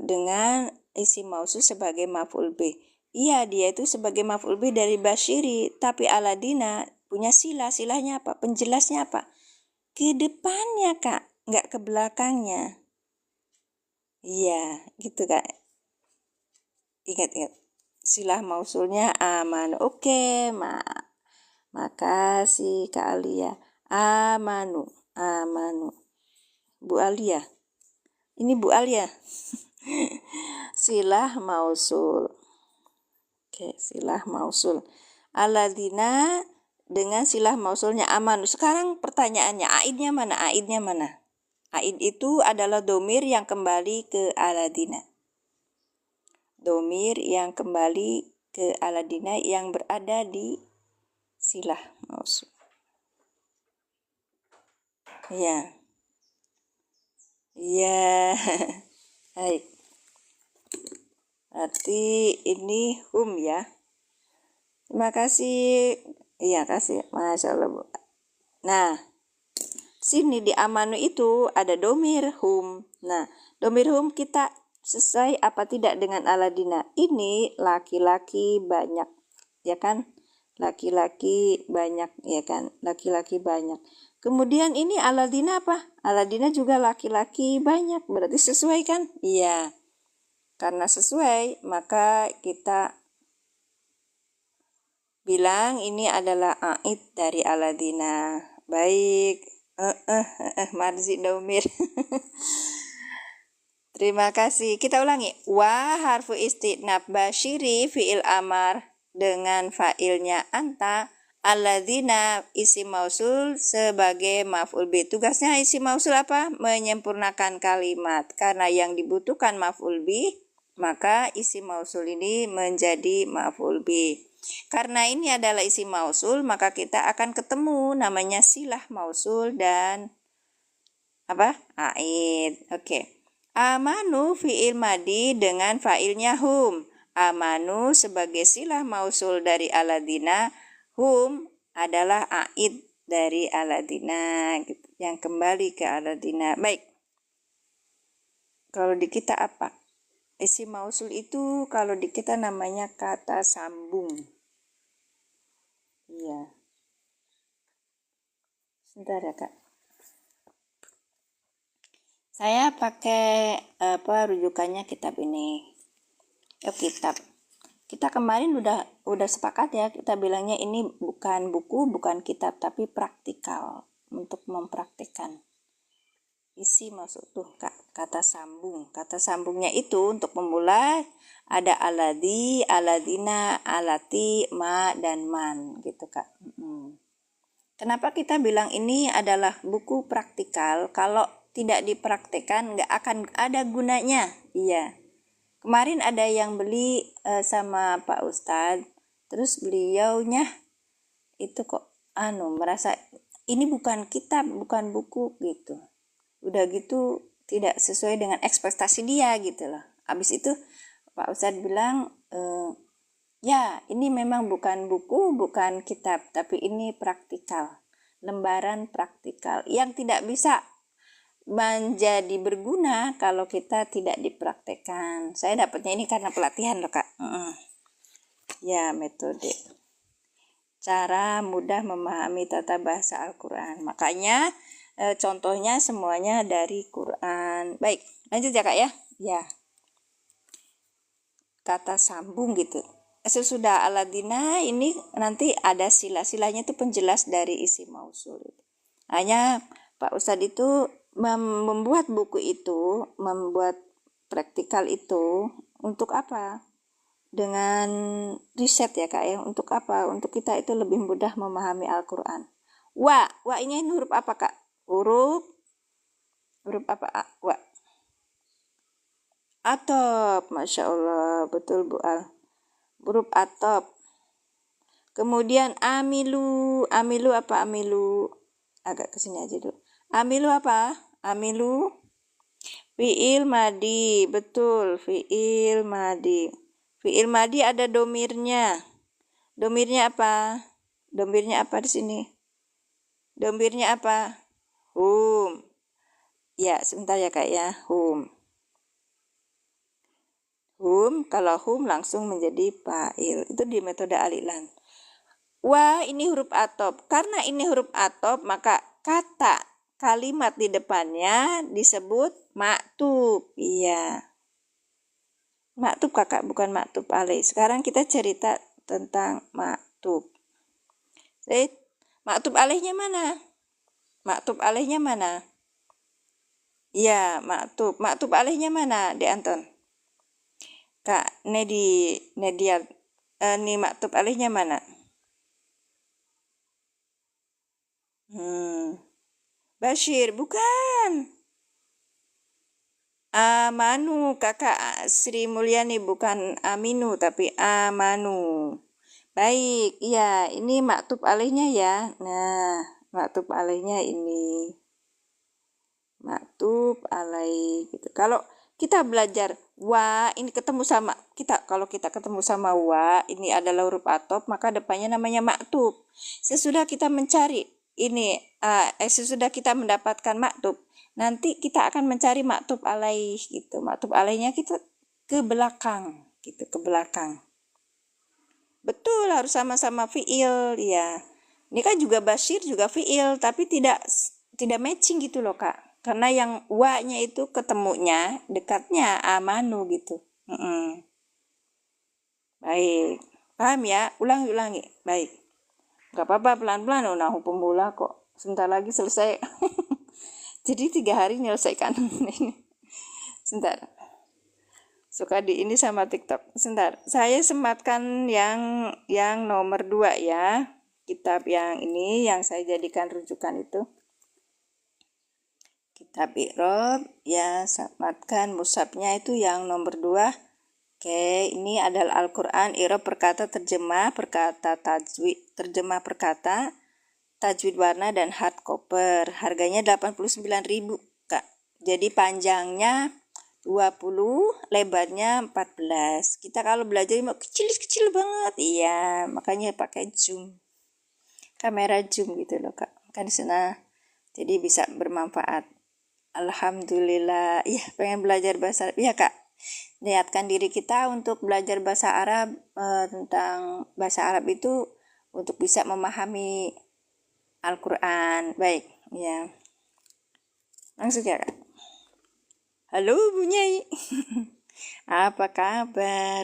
dengan isim mausul sebagai maf'ul bih. Iya, dia itu sebagai maf'ul bih dari basyiri, tapi alladzina punya silahnya apa? Penjelasnya apa? Ke depannya Kak, nggak ke belakangnya. Iya, gitu Kak. Ingat. Silah mausulnya aman. Oke, makasih Kak Alia. Amanu. Bu Alia. Ini Bu Alia. Silah mausul. Oke, silah mausul. Alladzina dengan silah mausulnya amanu. Sekarang pertanyaannya, aidnya mana? Aid itu adalah domir yang kembali ke alladzina. Domir yang kembali ke alladzina yang berada di silah mausul. Ya. Baik. Berarti ini hum ya. Terima kasih. Iya, kasih. Masya Allah, Bu. Nah, sini di amanu itu ada domir hum. Nah, domir hum kita sesuai apa tidak dengan aladina. Ini laki-laki banyak, ya kan? Laki-laki banyak, ya kan? Laki-laki banyak. Kemudian ini aladina apa? Aladina juga laki-laki banyak. Berarti sesuai kan? Iya. Karena sesuai, maka kita bilang ini adalah aid dari aladina. Baik. Marzi Daumir. Terima kasih. Kita ulangi. Wa harfu istinab basyiri fi'il amar dengan fa'ilnya anta. Alladzina isim mausul sebagai maf'ul bi. Tugasnya isim mausul apa? Menyempurnakan kalimat. Karena yang dibutuhkan maf'ul bi, maka isim mausul ini menjadi maf'ul bi. Karena ini adalah isim mausul, maka kita akan ketemu namanya silah mausul dan apa? Aid. Oke. Amanu fi'il madi dengan fa'ilnya hum. Amanu sebagai silah mausul dari aladina, hum adalah aid dari aladina gitu, yang kembali ke aladina. Baik. Kalau di kita apa? Isim mausul itu kalau di kita namanya kata sambung. Iya. Sebentar ya, Kak. Saya pakai rujukannya kitab ini. Kitab. Kita kemarin udah sepakat ya, kita bilangnya ini bukan buku, bukan kitab, tapi praktikal untuk mempraktikkan. Isi masuk tuh kata sambung. Kata sambungnya itu untuk pemula ada aladi, aladina, alati, ma, dan man gitu Kak. Kenapa kita bilang ini adalah buku praktikal? Kalau tidak dipraktekkan nggak akan ada gunanya. Iya. Kemarin ada yang beli sama Pak Ustadz, terus beliaunya itu kok merasa ini bukan kitab, bukan buku gitu. Udah gitu tidak sesuai dengan ekspektasi dia gitu loh. Habis itu Pak Ustadz bilang, ya ini memang bukan buku, bukan kitab, tapi ini praktikal, lembaran praktikal yang tidak bisa menjadi berguna kalau kita tidak dipraktekkan. Saya dapatnya ini karena pelatihan loh Kak. Ya, metode cara mudah memahami tata bahasa Al-Quran. Makanya contohnya semuanya dari Quran. Baik, lanjut ya Kak ya. Ya, kata sambung gitu. Sesudah aladina ini nanti ada sila-silanya itu penjelas dari isi mausul. Hanya Pak Ustadz itu membuat buku itu, membuat praktikal itu untuk apa? Dengan riset ya Kak ya. Untuk apa? Untuk kita itu lebih mudah memahami Al-Quran. Wa ini huruf apa Kak? Huruf apa? Wa. Atop, Masya Allah, betul Bu Al. Huruf atop. Kemudian amilu apa amilu? Agak kesini aja dulu. Amilu apa? Amilu fi'il madi, betul, fi'il madi. Fi'il madi ada domirnya. Domirnya apa? Domirnya apa di sini? Domirnya apa? Hum. Ya, sebentar ya Kak ya. Hum. Hum, kalau hum langsung menjadi fa'il. Itu di metode alilan. Wa ini huruf atop. Karena ini huruf atop, maka kata kalimat di depannya disebut maktub. Iya. Maktub Kakak, bukan maktub alaih. Sekarang kita cerita tentang maktub. Maktub alaihnya mana? Maktub alaihnya mana? Iya, maktub. Maktub alaihnya mana, De Anton? Kak Nedia, ini maktub alaihnya mana? Bashir, bukan. Amanu, Kakak Sri Mulyani, bukan aminu, tapi amanu. Baik, iya, ini maktub alaihnya ya. Nah, maktub alaihnya ini. Maktub alaih gitu. Kalau kita belajar wa, ini ketemu sama kita, kalau kita ketemu sama wa, ini adalah huruf atop, maka depannya namanya maktub. Sesudah kita mencari ini, sesudah kita mendapatkan maktub, nanti kita akan mencari maktub alaih gitu. Maktub alaihnya kita ke belakang gitu, ke belakang. Betul, harus sama-sama fiil ya. Ini kan juga basyir juga fiil, tapi tidak matching gitu loh Kak. Karena yang wa-nya itu ketemunya dekatnya amanu gitu. Baik, paham ya? Ulangi. Baik, nggak apa-apa, pelan-pelan. Oh, nahu pemula kok. Sebentar lagi selesai. Jadi 3 hari menyelesaikan ini. Sebentar. Suka di ini sama TikTok. Sebentar, saya sematkan yang nomor 2 ya. Kitab yang ini yang saya jadikan rujukan itu. Kitab Iqrob ya, sematkan mushafnya itu yang nomor 2. Oke, ini adalah Al-Qur'an Iqrob perkata terjemah, perkata tajwid, terjemah perkata, tajwid warna dan hardcover. Harganya 89.000, Kak. Jadi panjangnya 20, lebarnya 14. Kita kalau belajar mau kecil banget, iya, makanya pakai zoom, kamera zoom gitu loh Kak, kan di sana, jadi bisa bermanfaat. Alhamdulillah, iya pengen belajar bahasa Arab, iya Kak, niatkan diri kita untuk belajar bahasa Arab, tentang bahasa Arab itu untuk bisa memahami Al-Quran. Baik, ya, langsung ya Kak. Halo Bu Nyai. Apa kabar?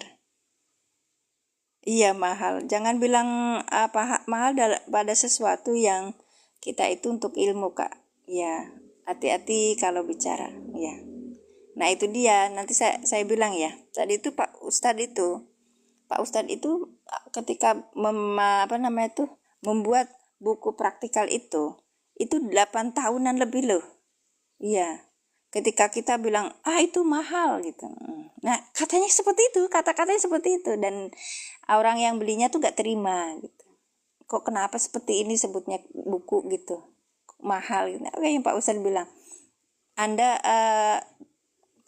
Iya mahal. Jangan bilang apa mahal pada sesuatu yang kita itu untuk ilmu Kak. Ya, hati-hati kalau bicara. Ya. Nah itu dia. Nanti saya bilang ya. Tadi itu Pak Ustadz itu ketika membuat buku praktikal itu 8 tahunan lebih loh. Iya. Ketika kita bilang itu mahal gitu, nah katanya seperti itu, kata-katanya seperti itu, dan orang yang belinya tuh gak terima gitu. Kok kenapa seperti ini sebutnya buku gitu, mahal gitu. Oke, yang Pak Ustadz bilang, Anda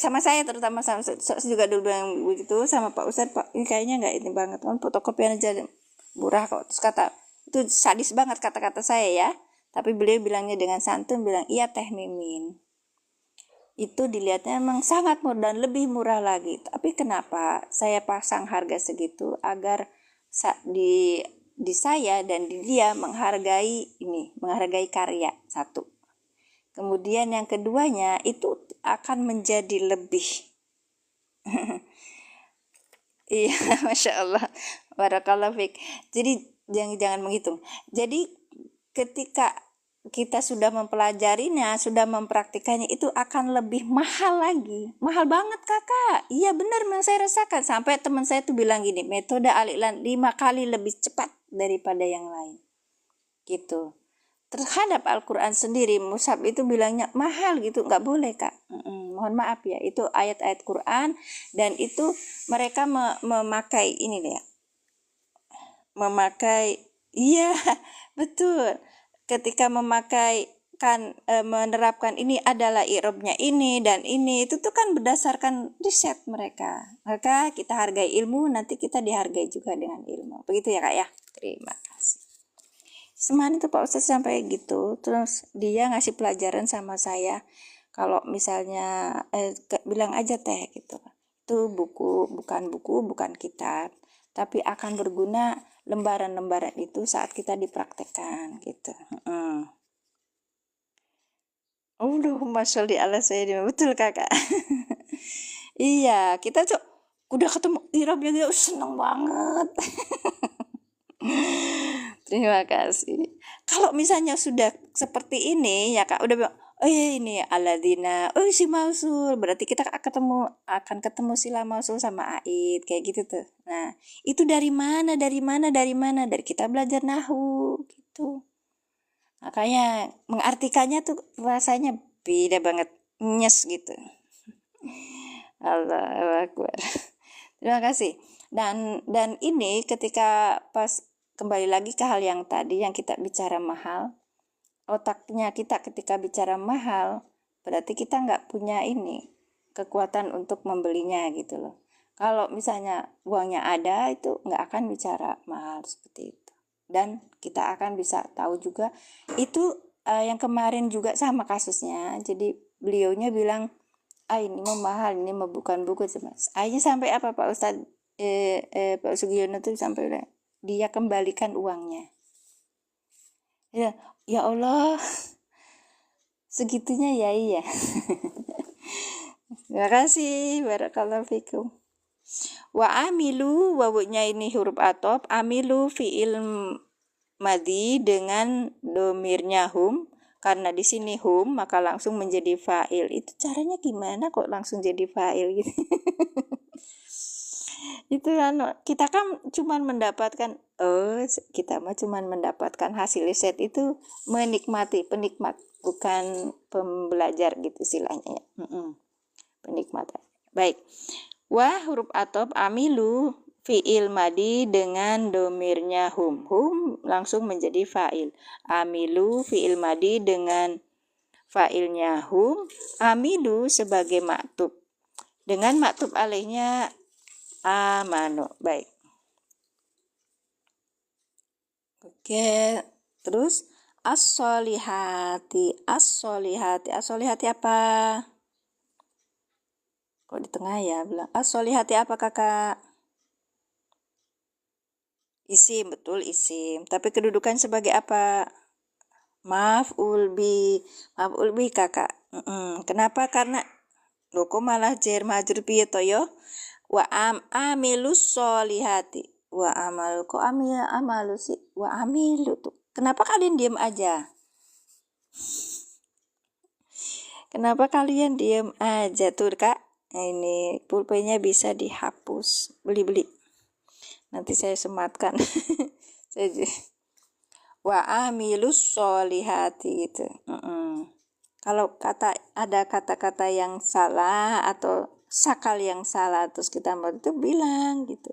sama saya, terutama sama saya juga dulu yang begitu sama Pak Ustadz, Pak ini kayaknya nggak ini banget, fotokopian aja murah kok. Terus kata itu sadis banget kata-kata saya ya, tapi beliau bilangnya dengan santun, bilang iya Teh Mimin, itu dilihatnya memang sangat murah dan lebih murah lagi. Tapi kenapa saya pasang harga segitu? Agar di saya dan di dia menghargai karya, satu. Kemudian yang keduanya itu akan menjadi lebih. Iya, Masya Allah, barakallah fiik. Jadi jangan menghitung. Jadi ketika kita sudah mempelajarinya, sudah mempraktikannya, itu akan lebih mahal lagi. Mahal banget Kakak. Iya benar, memang saya rasakan. Sampai teman saya tuh bilang gini, metode Al-Iqlan 5 kali lebih cepat daripada yang lain. Gitu. Terhadap Al-Quran sendiri, mushaf itu bilangnya mahal gitu. Nggak boleh Kak. Mohon maaf ya, itu ayat-ayat Quran. Dan itu mereka memakai ini ya. Iya betul. Ketika menerapkan ini adalah i'rabnya ini dan ini, itu tuh kan berdasarkan riset mereka. Maka kita hargai ilmu, nanti kita dihargai juga dengan ilmu. Begitu ya Kak ya. Terima kasih. Semarin tuh Pak Ustadz sampai gitu, terus dia ngasih pelajaran sama saya. Kalau misalnya bilang aja Teh gitu. Itu bukan kitab, tapi akan berguna lembaran-lembaran itu saat kita dipraktekkan gitu. Allahumma sholli ala sayyidina, betul Kakak. Iya, kita tuh udah ketemu i'rabnya dia seneng banget. Terima kasih. Kalau misalnya sudah seperti ini ya Kak, udah bilang, ini alladzina, si mausul, berarti kita akan ketemu sila mausul sama aid, kayak gitu tuh. Nah, itu dari mana? Dari kita belajar nahwu gitu. Makanya mengartikannya tuh rasanya beda banget, nyes gitu. Allahu Akbar. Terima kasih. Dan ini ketika pas kembali lagi ke hal yang tadi yang kita bicara mahal, otaknya kita ketika bicara mahal berarti kita nggak punya ini. kekuatan untuk membelinya gitu loh. Kalau misalnya uangnya ada, itu nggak akan bicara mahal seperti itu. Dan kita akan bisa tahu juga itu yang kemarin juga sama kasusnya. Jadi beliaunya bilang, ini mah mahal, ini mah bukan buku. Akhirnya sampai apa Pak Ustadz Pak Sugiono tuh sampai dia kembalikan uangnya. Ya Allah, segitunya ya iya. Terima kasih, barakallahu fikum. Wa amilu, wawunya ini huruf atop, amilu fi'il madi dengan domirnya hum, karena di sini hum maka langsung menjadi fa'il. Itu caranya gimana kok langsung jadi fa'il gitu? Itu kan kita kan cuman mendapatkan kita mah cuman mendapatkan hasil riset itu menikmati, penikmat, bukan pembelajar gitu istilahnya ya. Penikmat. Baik. Wa huruf atop amilu fi'il madi dengan domirnya hum. Hum langsung menjadi fa'il. Amilu fi'il madi dengan fa'ilnya hum. Amilu sebagai maktub. Dengan maktub alaihnya amanu. Baik. Oke, terus as-solihati. As-solihati. As-solihati apa? Kok di tengah ya bilang as-solihati apa kakak? Isim, betul isim. Tapi kedudukan sebagai apa? Maf'ul bi. Maf'ul bi kakak. Kenapa? Karena kok malah jar majrur piye to yo? Wa amilus solihati. Wa amalu kok amalu sih? Wa amilu tuh. Kenapa kalian diam aja? Kenapa kalian diam aja tuh kak? Ini pulpennya bisa dihapus. Beli. Nanti saya sematkan. Wa amilus solihati gitu. Kalau ada kata-kata yang salah atau sakal yang salah terus kita mau itu bilang gitu.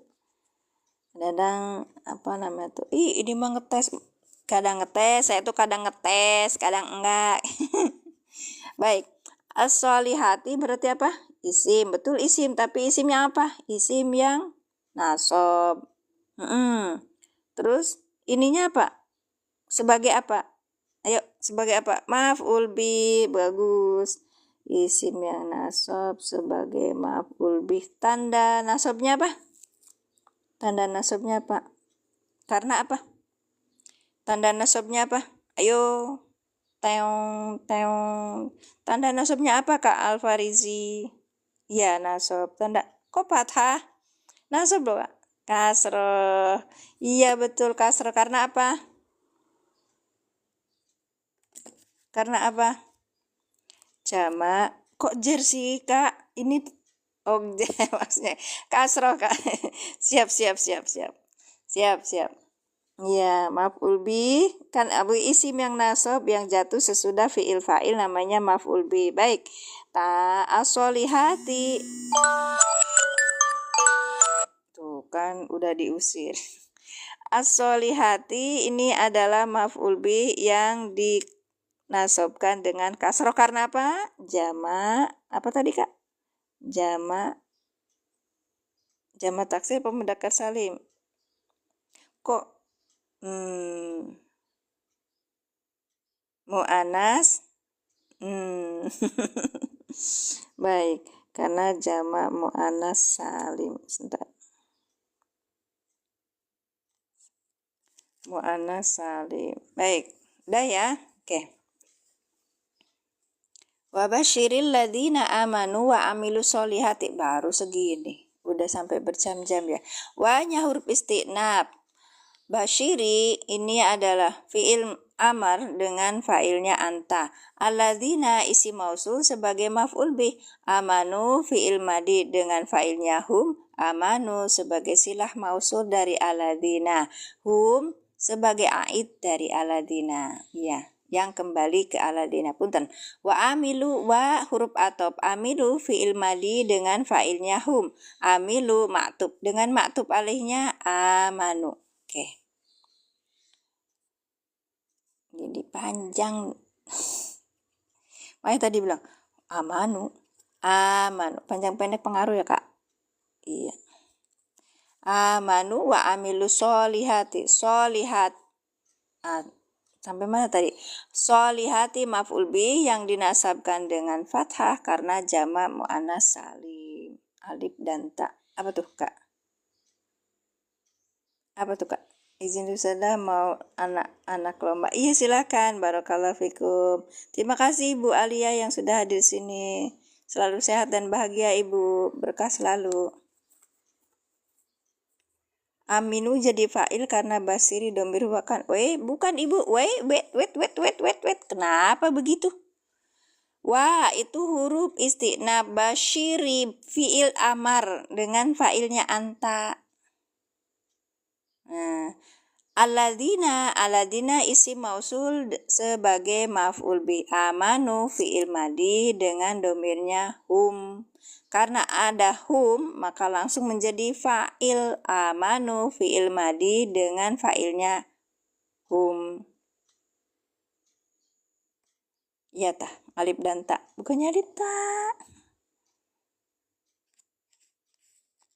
Kadang ini mah ngetes, kadang ngetes, saya tuh kadang ngetes, kadang enggak. Baik, as-solihati berarti apa? Isim, betul isim, tapi isimnya apa? Isim yang nasab. Terus ininya apa? Sebagai apa? Ayo, sebagai apa? Maf'ul bi, bagus. Isim yang nasab sebagai maf'ul bi. Tanda nasabnya apa? Tanda nasabnya apa? Karena apa? Tanda nasabnya apa? Ayo. Teong. Tanda nasabnya apa Kak Alfarizi? Ya, nasab. Tanda kok fathah? Nasab loh Kak. Kasroh. Iya betul kasroh. Karena apa? Karena apa? Jamak. Kok jer sih Kak? Ini maksudnya kasroh Kak. Siap. Ya, maf'ul bi kan abu isim yang nasab yang jatuh sesudah fi'il fa'il namanya maf'ul bi. Baik. As-solihati. Tuh kan udah diusir. As-solihati ini adalah maf'ul bi yang dinasabkan dengan kasroh karena apa? Jamak. Apa tadi Kak? Jamak taksir apa mudzakkar salim? Kok mu'anas baik, karena jamak mu'anas salim. Sebentar. Mu'anas salim. Baik, udah ya. Oke. Wa basyiril ladzina amanu wa amilus solihati. Baru segini. Udah sampai berjam-jam ya. Wa-nya huruf istinab. Basyiri ini adalah fi'il amar dengan fa'ilnya anta. Alladzina isi mausul sebagai maf'ul bih. Amanu fi'il madi dengan fa'ilnya hum. Amanu sebagai silah mausul dari alladzina. Hum sebagai aid dari alladzina. Ya, yang kembali ke alladzina. Punten. Wa amilu wa huruf atop. Amilu fi'il madi dengan fa'ilnya hum. Amilu maktub dengan maktub alihnya amanu. Oke. Jadi panjang. Makanya tadi bilang amanu, Amanu, panjang pendek pengaruh ya kak. Iya. Amanu wa amilu solihati. Solihat. Sampai mana tadi? Solihati maf'ul bih yang dinasabkan dengan fathah karena jamak muannas salim. Alif dan ta. Apa tuh kak? Apa tuh kak? Izin saja mau anak-anak lomba. Iya silakan. Barakallahu fikum. Terima kasih Ibu Alia yang sudah hadir sini. Selalu sehat dan bahagia Ibu. Berkah selalu. Aminu jadi fa'il karena basiri domir wakan. Bukan Ibu. Wait. Kenapa begitu? Wah, itu huruf isti'nab basyiri fi'il amar dengan fa'ilnya anta. Nah, aladina isim mausul sebagai maf'ul bi. Amanu fi'il madi dengan domirnya hum. Karena ada hum maka langsung menjadi fa'il. Amanu fi'il madi dengan fa'ilnya hum. Ya tah, alif dan ta. Bukannya alif ta.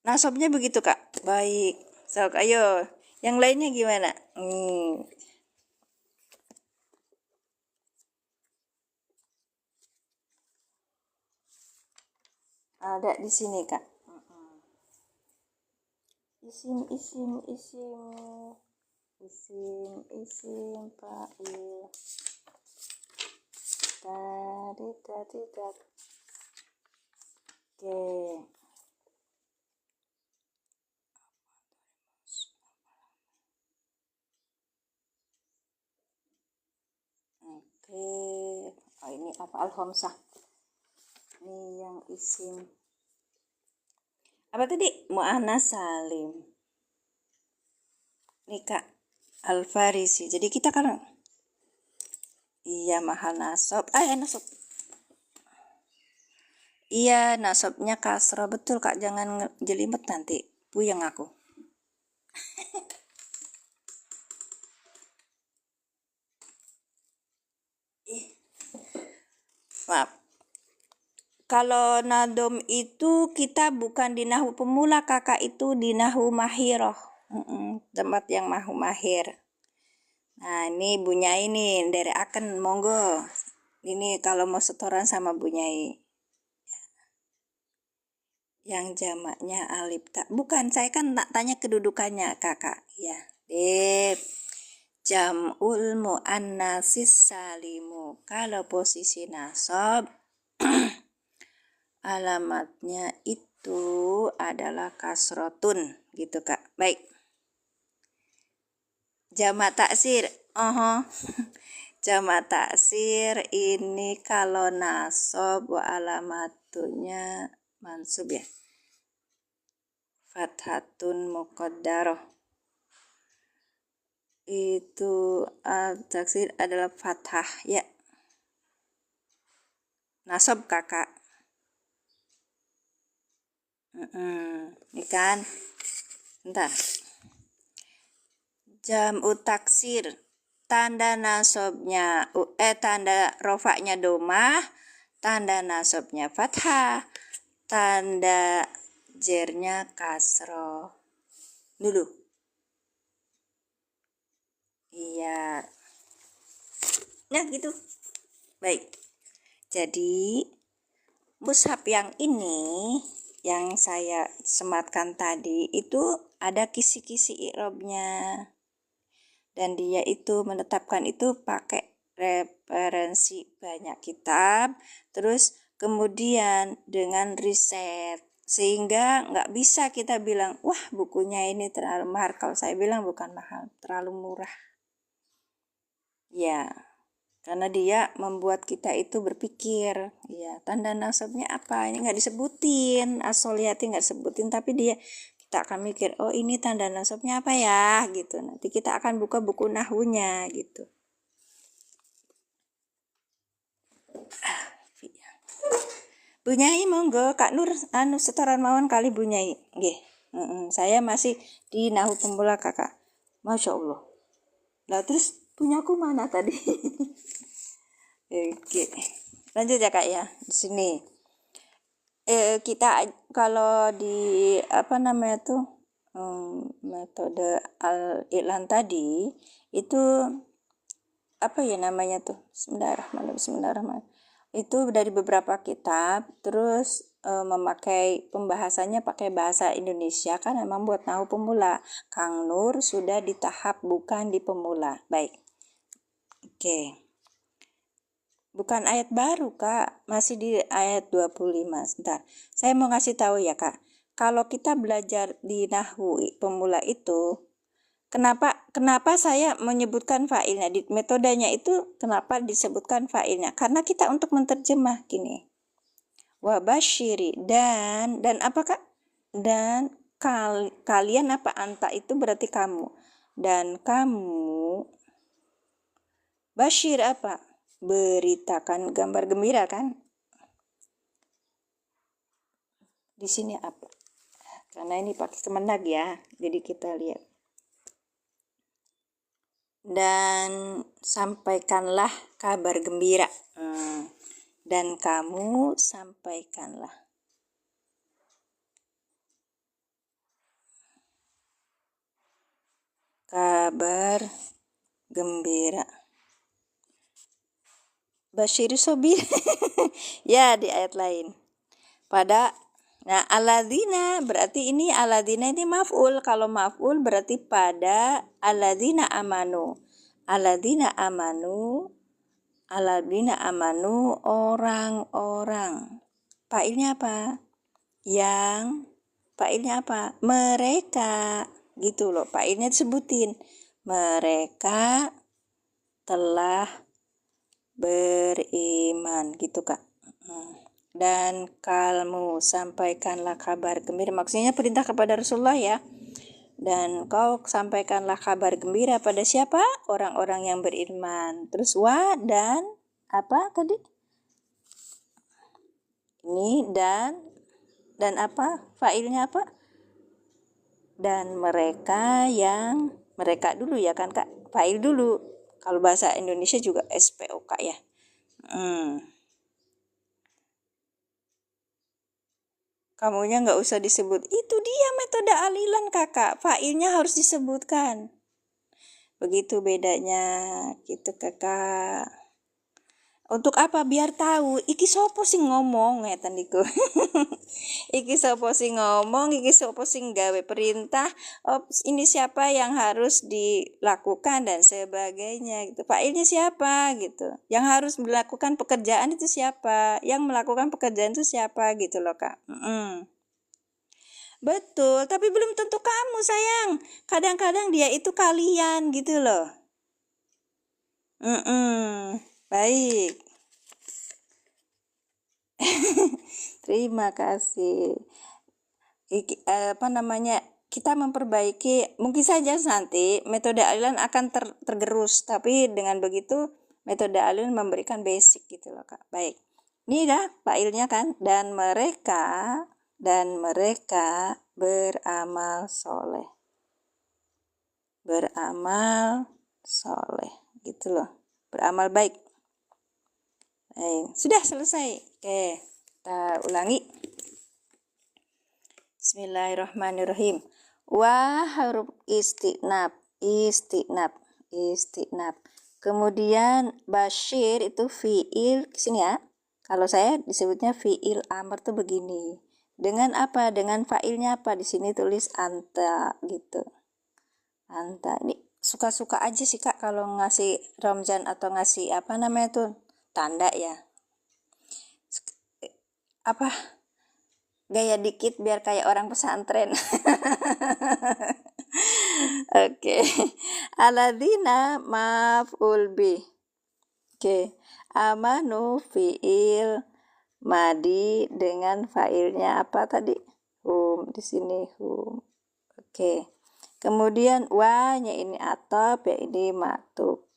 Nasabnya begitu kak. Baik. Sok ayo. Yang lainnya gimana? Ada di sini kak. Isim fa'il. Tadi. Oke. Oh ini apa al-khamsah. Ini yang isim. Apa tadi? Mu'annas salim. Nih kak, al-farisi. Jadi kita kan iya mahal nasab. Nasab. Iya, nasabnya kasrah. Betul kak, jangan jelimet nanti. Puyeng aku. Maaf. Kalau nadom itu kita bukan di nahu pemula kakak, itu di nahu mahiroh. Tempat yang nahu mahir. Nah ini Bunyai nih dari akan monggo. Ini kalau mau setoran sama Bunyai. Yang jamaknya alif tak. Bukan, saya kan tak tanya kedudukannya kakak. Ya. Jam'ul mu'annasis salimu. Kalau posisi nasab alamatnya itu adalah kasrotun gitu kak. Baik. Jamak taksir. Jamak taksir ini kalau nasab wa alamatunya mansub ya. Fathatun muqaddarah. Itu taksir adalah fathah ya. Nasab kakak. Ini kan bentar. Jam'u taksir tanda nasabnya tanda rofaknya domah, tanda nasabnya fathah, tanda jernya kasroh. Dulu. Iya. Nah gitu. Baik. Jadi mushaf yang ini yang saya sematkan tadi itu ada kisi-kisi i'rabnya. Dan dia itu menetapkan itu pakai referensi banyak kitab, terus kemudian dengan riset, sehingga nggak bisa kita bilang wah bukunya ini terlalu mahal. Kalau saya bilang bukan mahal, terlalu murah ya, karena dia membuat kita itu berpikir ya tanda nasabnya apa, ini nggak disebutin, as-solihati nggak disebutin, tapi kita akan mikir oh ini tanda nasabnya apa ya gitu. Nanti kita akan buka buku nahwunya gitu. Bunyai monggo Kak Nur setoran mawon kali Bunyai nggih. Saya masih di nahwu pemula kakak. Masya Allah. Lah terus punyaku mana tadi? Oke. Lanjut ya kak ya di sini. kita kalau di apa namanya tuh metode al-i'lan tadi itu apa ya namanya tuh, Bismillahirrahmanirrahim, itu dari beberapa kitab, terus memakai pembahasannya pakai bahasa Indonesia kan memang buat nahu pemula. Kang Nur sudah di tahap bukan di pemula. Baik, oke. Bukan ayat baru Kak, masih di ayat 25. Sebentar, saya mau ngasih tahu ya Kak, kalau kita belajar di nahwu pemula itu, Kenapa saya menyebutkan fa'ilnya di metodenya itu, kenapa disebutkan fa'ilnya? Karena kita untuk menterjemah gini. Wa basyiri, dan apa Kak? Dan kalian apa, anta itu berarti kamu. Dan kamu basyir apa? Beritakan, gambar gembira kan? Di sini apa? Karena ini pakai kemenag ya. Jadi kita lihat. Dan sampaikanlah kabar gembira. Dan kamu sampaikanlah kabar gembira. Basyiri sobir. Ya, di ayat lain. Nah, alladzina berarti ini alladzina ini maf'ul. Kalau maf'ul berarti pada alladzina amanu. Alladzina amanu. Alladzina amanu, orang-orang. Fa'ilnya apa? Fa'ilnya apa? Mereka. Gitu loh, fa'ilnya disebutin. Mereka telah beriman, gitu Kak. Dan kamu sampaikanlah kabar gembira, maksudnya perintah kepada Rasulullah ya. Dan kau sampaikanlah kabar gembira pada siapa? Orang-orang yang beriman. Terus dan apa tadi? Ini dan apa? Fa'ilnya apa? Dan mereka dulu ya kan Kak? Fa'il dulu. Kalau bahasa Indonesia juga SPOK ya. Kamunya nggak usah disebut. Itu dia metode alilan Kakak. Fa'ilnya harus disebutkan. Begitu bedanya gitu Kakak. Untuk apa? Biar tahu iki sopo sing ngomong ya tandiku. Iki sopo sing ngomong, iki sopo sing gawe perintah, ini siapa yang harus dilakukan dan sebagainya gitu. Fa'ilnya siapa gitu. Yang harus melakukan pekerjaan itu siapa? Yang melakukan pekerjaan itu siapa gitu loh Kak. Betul, tapi belum tentu kamu sayang. Kadang-kadang dia itu kalian gitu loh. Baik. Terima kasih. Kita memperbaiki, mungkin saja nanti metode alilan akan tergerus, tapi dengan begitu metode alilan memberikan basic gitu loh Kak. Baik. Ini dah fa'ilnya kan, dan mereka beramal soleh. Beramal soleh gitu loh. Beramal baik. Sudah selesai. Oke, kita ulangi. Bismillahirrahmanirrahim. Wa huruf istinab. Kemudian basyir itu fiil sini ya. Kalau saya disebutnya fiil amr tuh begini. Dengan apa? Dengan fa'ilnya apa? Di sini tulis anta gitu. Anta. Ini suka-suka aja sih Kak kalau ngasih Ramzan atau ngasih apa namanya tuh tanda ya. Apa? Gaya dikit biar kayak orang pesantren. Oke. Alladzina maf'ul bi. Oke. Amanu fiil madi dengan fa'ilnya apa tadi? Hum, di sini hum. Oke. Kemudian wa-nya ini atop, ya ini maktub.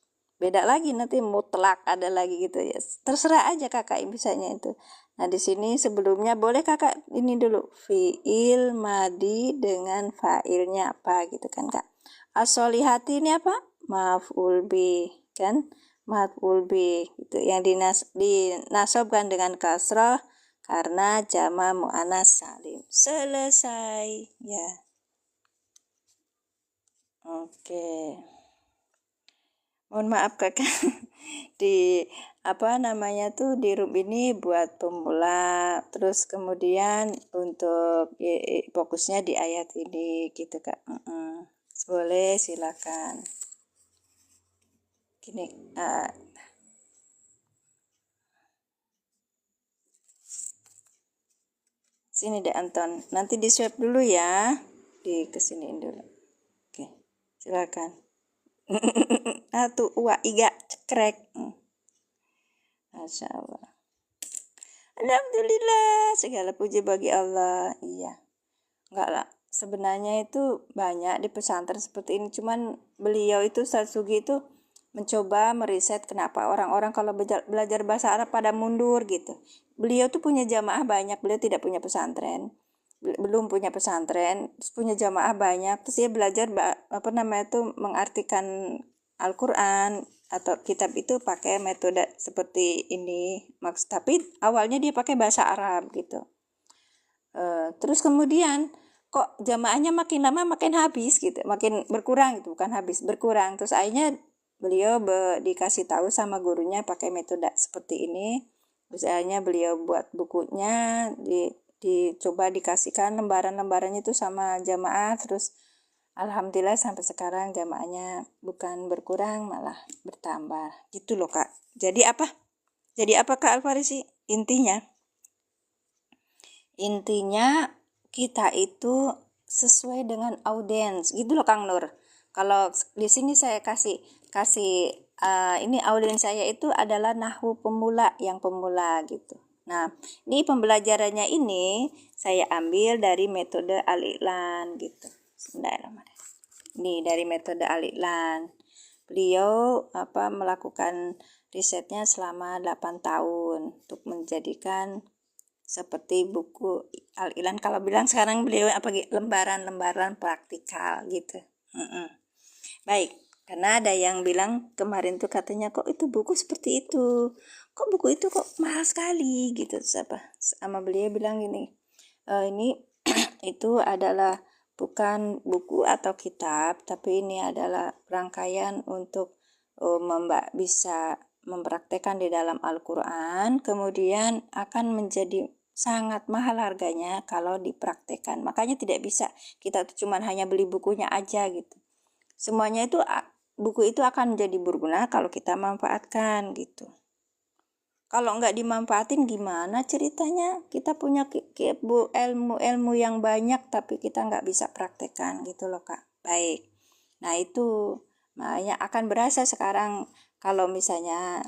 Beda lagi nanti mutlak ada lagi gitu ya. Terserah aja Kakak bisanya itu. Nah, di sini sebelumnya boleh Kakak ini dulu fiil madi dengan fa'ilnya apa gitu kan Kak. As-solihati ini apa? Maf'ul bi kan? Maf'ul bi gitu. Yang dinasobkan dengan kasrah karena jama muannas salim. Selesai ya. Oke. Mohon maaf kakak. Di di room ini buat pemula, terus kemudian untuk fokusnya di ayat ini gitu kak. Boleh silakan. Gini, sini deh Anton, nanti di swab dulu ya, di kesiniin dulu. Oke, silakan. Tuh iga cekrek. Masya Allah. Alhamdulillah, segala puji bagi Allah. Iya, enggak lah. Sebenarnya itu banyak di pesantren seperti ini. Cuman beliau itu Ustaz Sugi itu mencoba meriset kenapa orang-orang kalau belajar bahasa Arab pada mundur gitu. Beliau tuh punya jamaah banyak. Beliau tidak punya pesantren. Belum punya pesantren, terus punya jamaah banyak. Terus dia belajar mengartikan Al-Quran atau kitab itu pakai metode seperti ini. Tapi awalnya dia pakai bahasa Arab gitu. Terus kemudian kok jamaahnya makin lama makin habis gitu, makin berkurang gitu, bukan habis, berkurang. Terus akhirnya beliau dikasih tahu sama gurunya pakai metode seperti ini. Terus akhirnya beliau buat bukunya, dicoba dikasihkan lembaran-lembarannya itu sama jamaah. Terus alhamdulillah sampai sekarang jamaahnya bukan berkurang malah bertambah gitu loh kak. Jadi apa Kak Alfarisi? Intinya kita itu sesuai dengan audiens gitu loh Kang Nur. Kalau di sini saya kasih ini audiens saya itu adalah nahwu pemula, yang pemula gitu. Nah, ini pembelajarannya ini saya ambil dari metode Al-Iqlan gitu. Bismillahirrahmanirrahim. Ini dari metode Al-Iqlan. Beliau melakukan risetnya selama 8 tahun untuk menjadikan seperti buku Al-Iqlan. Kalau bilang sekarang beliau lembaran-lembaran praktikal gitu. Baik, karena ada yang bilang kemarin tuh katanya kok itu buku seperti itu, kok buku itu kok mahal sekali gitu. Sama beliau bilang gini, ini itu adalah bukan buku atau kitab, tapi ini adalah rangkaian untuk bisa mempraktekkan di dalam Al-Quran, kemudian akan menjadi sangat mahal harganya kalau dipraktekkan. Makanya tidak bisa kita tuh cuman hanya beli bukunya aja gitu. Semuanya itu, buku itu akan menjadi berguna kalau kita manfaatkan gitu. Kalau nggak dimanfaatin gimana ceritanya? Kita punya ilmu yang banyak tapi kita nggak bisa praktekkan gitu loh kak. Baik. Nah itu makanya akan berasa sekarang kalau misalnya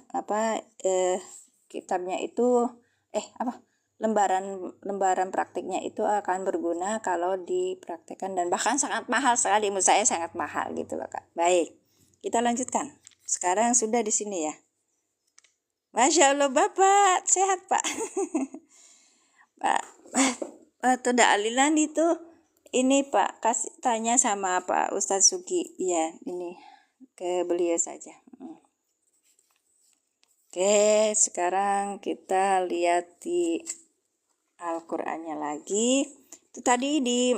kitabnya itu lembaran praktiknya itu akan berguna kalau dipraktekkan, dan bahkan sangat mahal sekali, menurut saya sangat mahal gitu loh kak. Baik, kita lanjutkan. Sekarang sudah di sini ya. Masya Allah Bapak, sehat Pak. Pak, Metode Al-Iqlan itu ini Pak, kasih tanya sama Pak Ustadz Sugi. Ya, ini ke beliau saja. Oke, sekarang kita lihat di Al-Qur'annya lagi. Itu tadi di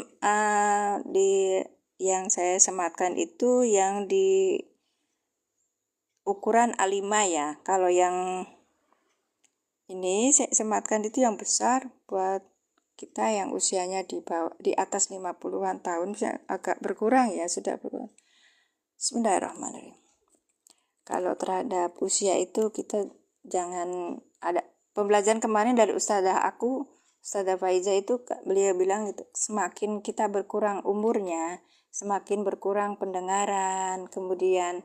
yang saya sematkan itu yang di ukuran A5 ya. Kalau yang ini saya sematkan itu yang besar buat kita yang usianya di atas 50-an tahun, agak berkurang ya, sudah berkurang. Bismillahirrahmanirrahim. Kalau terhadap usia itu kita jangan ada pembelajaran kemarin dari Ustazah Faiza itu beliau bilang gitu, semakin kita berkurang umurnya, semakin berkurang pendengaran, kemudian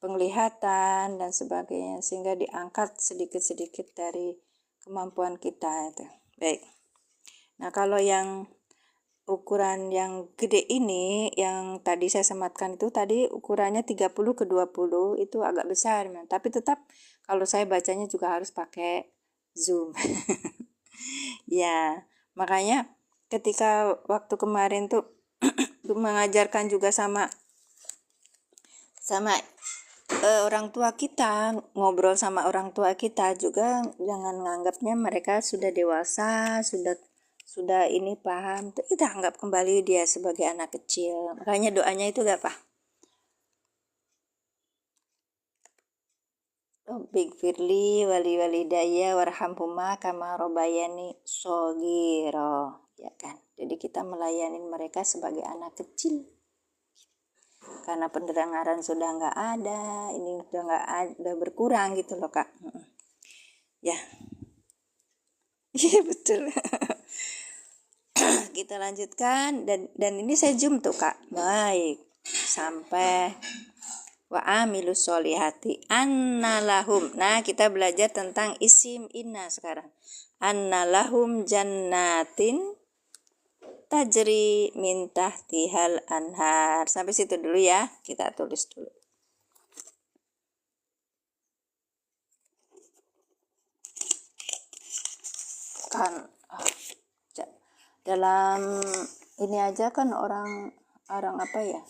penglihatan dan sebagainya, sehingga diangkat sedikit-sedikit dari kemampuan kita itu. Baik. Nah, kalau yang ukuran yang gede ini yang tadi saya sematkan itu tadi ukurannya 30/20 itu agak besar, tapi tetap kalau saya bacanya juga harus pakai zoom. Ya, makanya ketika waktu kemarin tuh mengajarkan juga sama orang tua kita, ngobrol sama orang tua kita juga jangan nganggapnya mereka sudah dewasa, sudah ini paham, kita anggap kembali dia sebagai anak kecil. Makanya doanya itu gak apa? Big Firly wali walidaya warhamhuma kama robayani sogiro, ya kan? Jadi kita melayani mereka sebagai anak kecil. Karena pendengaran sudah nggak ada, ini udah nggak ada, berkurang gitu loh kak. Ya, iya betul. Kita lanjutkan dan ini saya zoom tuh kak. Baik, sampai wa amilus solihati annalahum. Nah kita belajar tentang isim inna sekarang. Annalahum jannatin tajri min tahtihal anhar. Sampai situ dulu ya, kita tulis dulu. Kan dalam ini aja kan orang apa ya,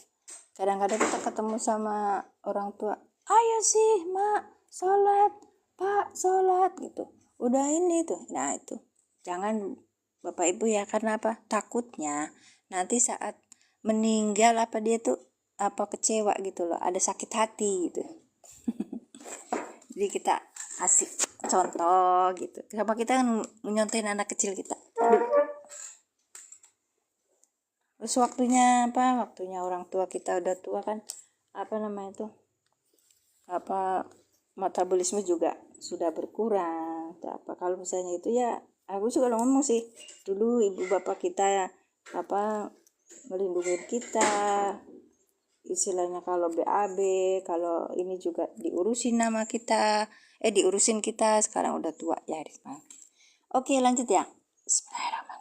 kadang-kadang kita ketemu sama orang tua, ayo sih mak sholat, pak sholat gitu, udah ini tuh. Nah itu jangan bapak ibu ya, karena apa, takutnya nanti saat meninggal apa dia tuh apa kecewa gitu loh, ada sakit hati gitu. Jadi kita kasih contoh gitu, sama kita nyontain anak kecil kita. Terus waktunya apa? Waktunya orang tua kita udah tua kan, apa namanya itu? Apa metabolisme juga sudah berkurang. Apa kalau misalnya itu ya, aku juga ngomong sih, dulu ibu bapak kita apa melindungi kita. Istilahnya kalau BAB, kalau ini juga diurusin nama kita, diurusin kita, sekarang udah tua ya. Oke, lanjut ya. Bismillahirrahmanirrahim.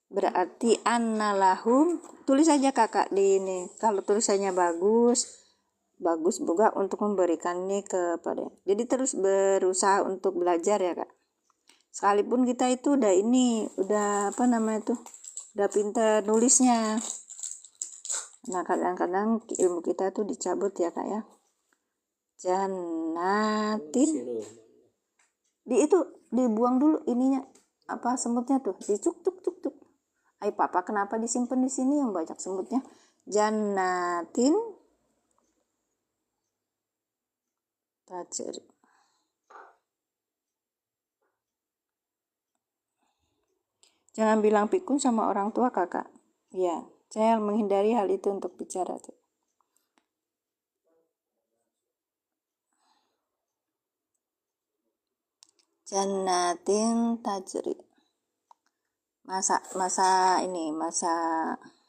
Berarti annalahum, tulis aja kakak di ini. Kalau tulisannya bagus juga untuk memberikan ini kepada. Jadi terus berusaha untuk belajar ya kak. Sekalipun kita itu udah ini, udah apa namanya tuh, udah pintar nulisnya. Nah kadang-kadang ilmu kita tuh dicabut ya kak ya. Jannatin. Itu dibuang dulu ininya, apa semutnya tuh, dicuk tuk tuk tuk. Ay papa kenapa disimpan di sini yang banyak semutnya? Jannatin tajri. Jangan bilang pikun sama orang tua kakak. Ya, saya menghindari hal itu untuk bicara tuh. Jannatin tajri. Masa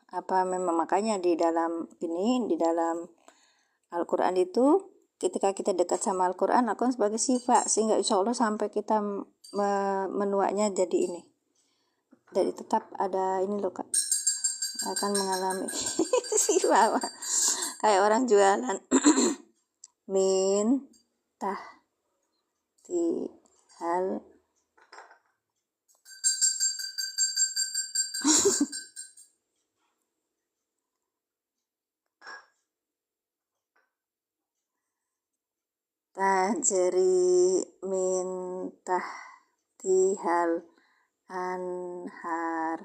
apa, memang makanya di dalam Al-Quran itu, ketika kita dekat sama Al-Quran, Al-Quran sebagai sifat, sehingga insya Allah sampai kita menuanya jadi ini, jadi tetap ada ini loh kak, akan mengalami sifat kayak orang jualan min tahti hal tajri min tahtihal anhar.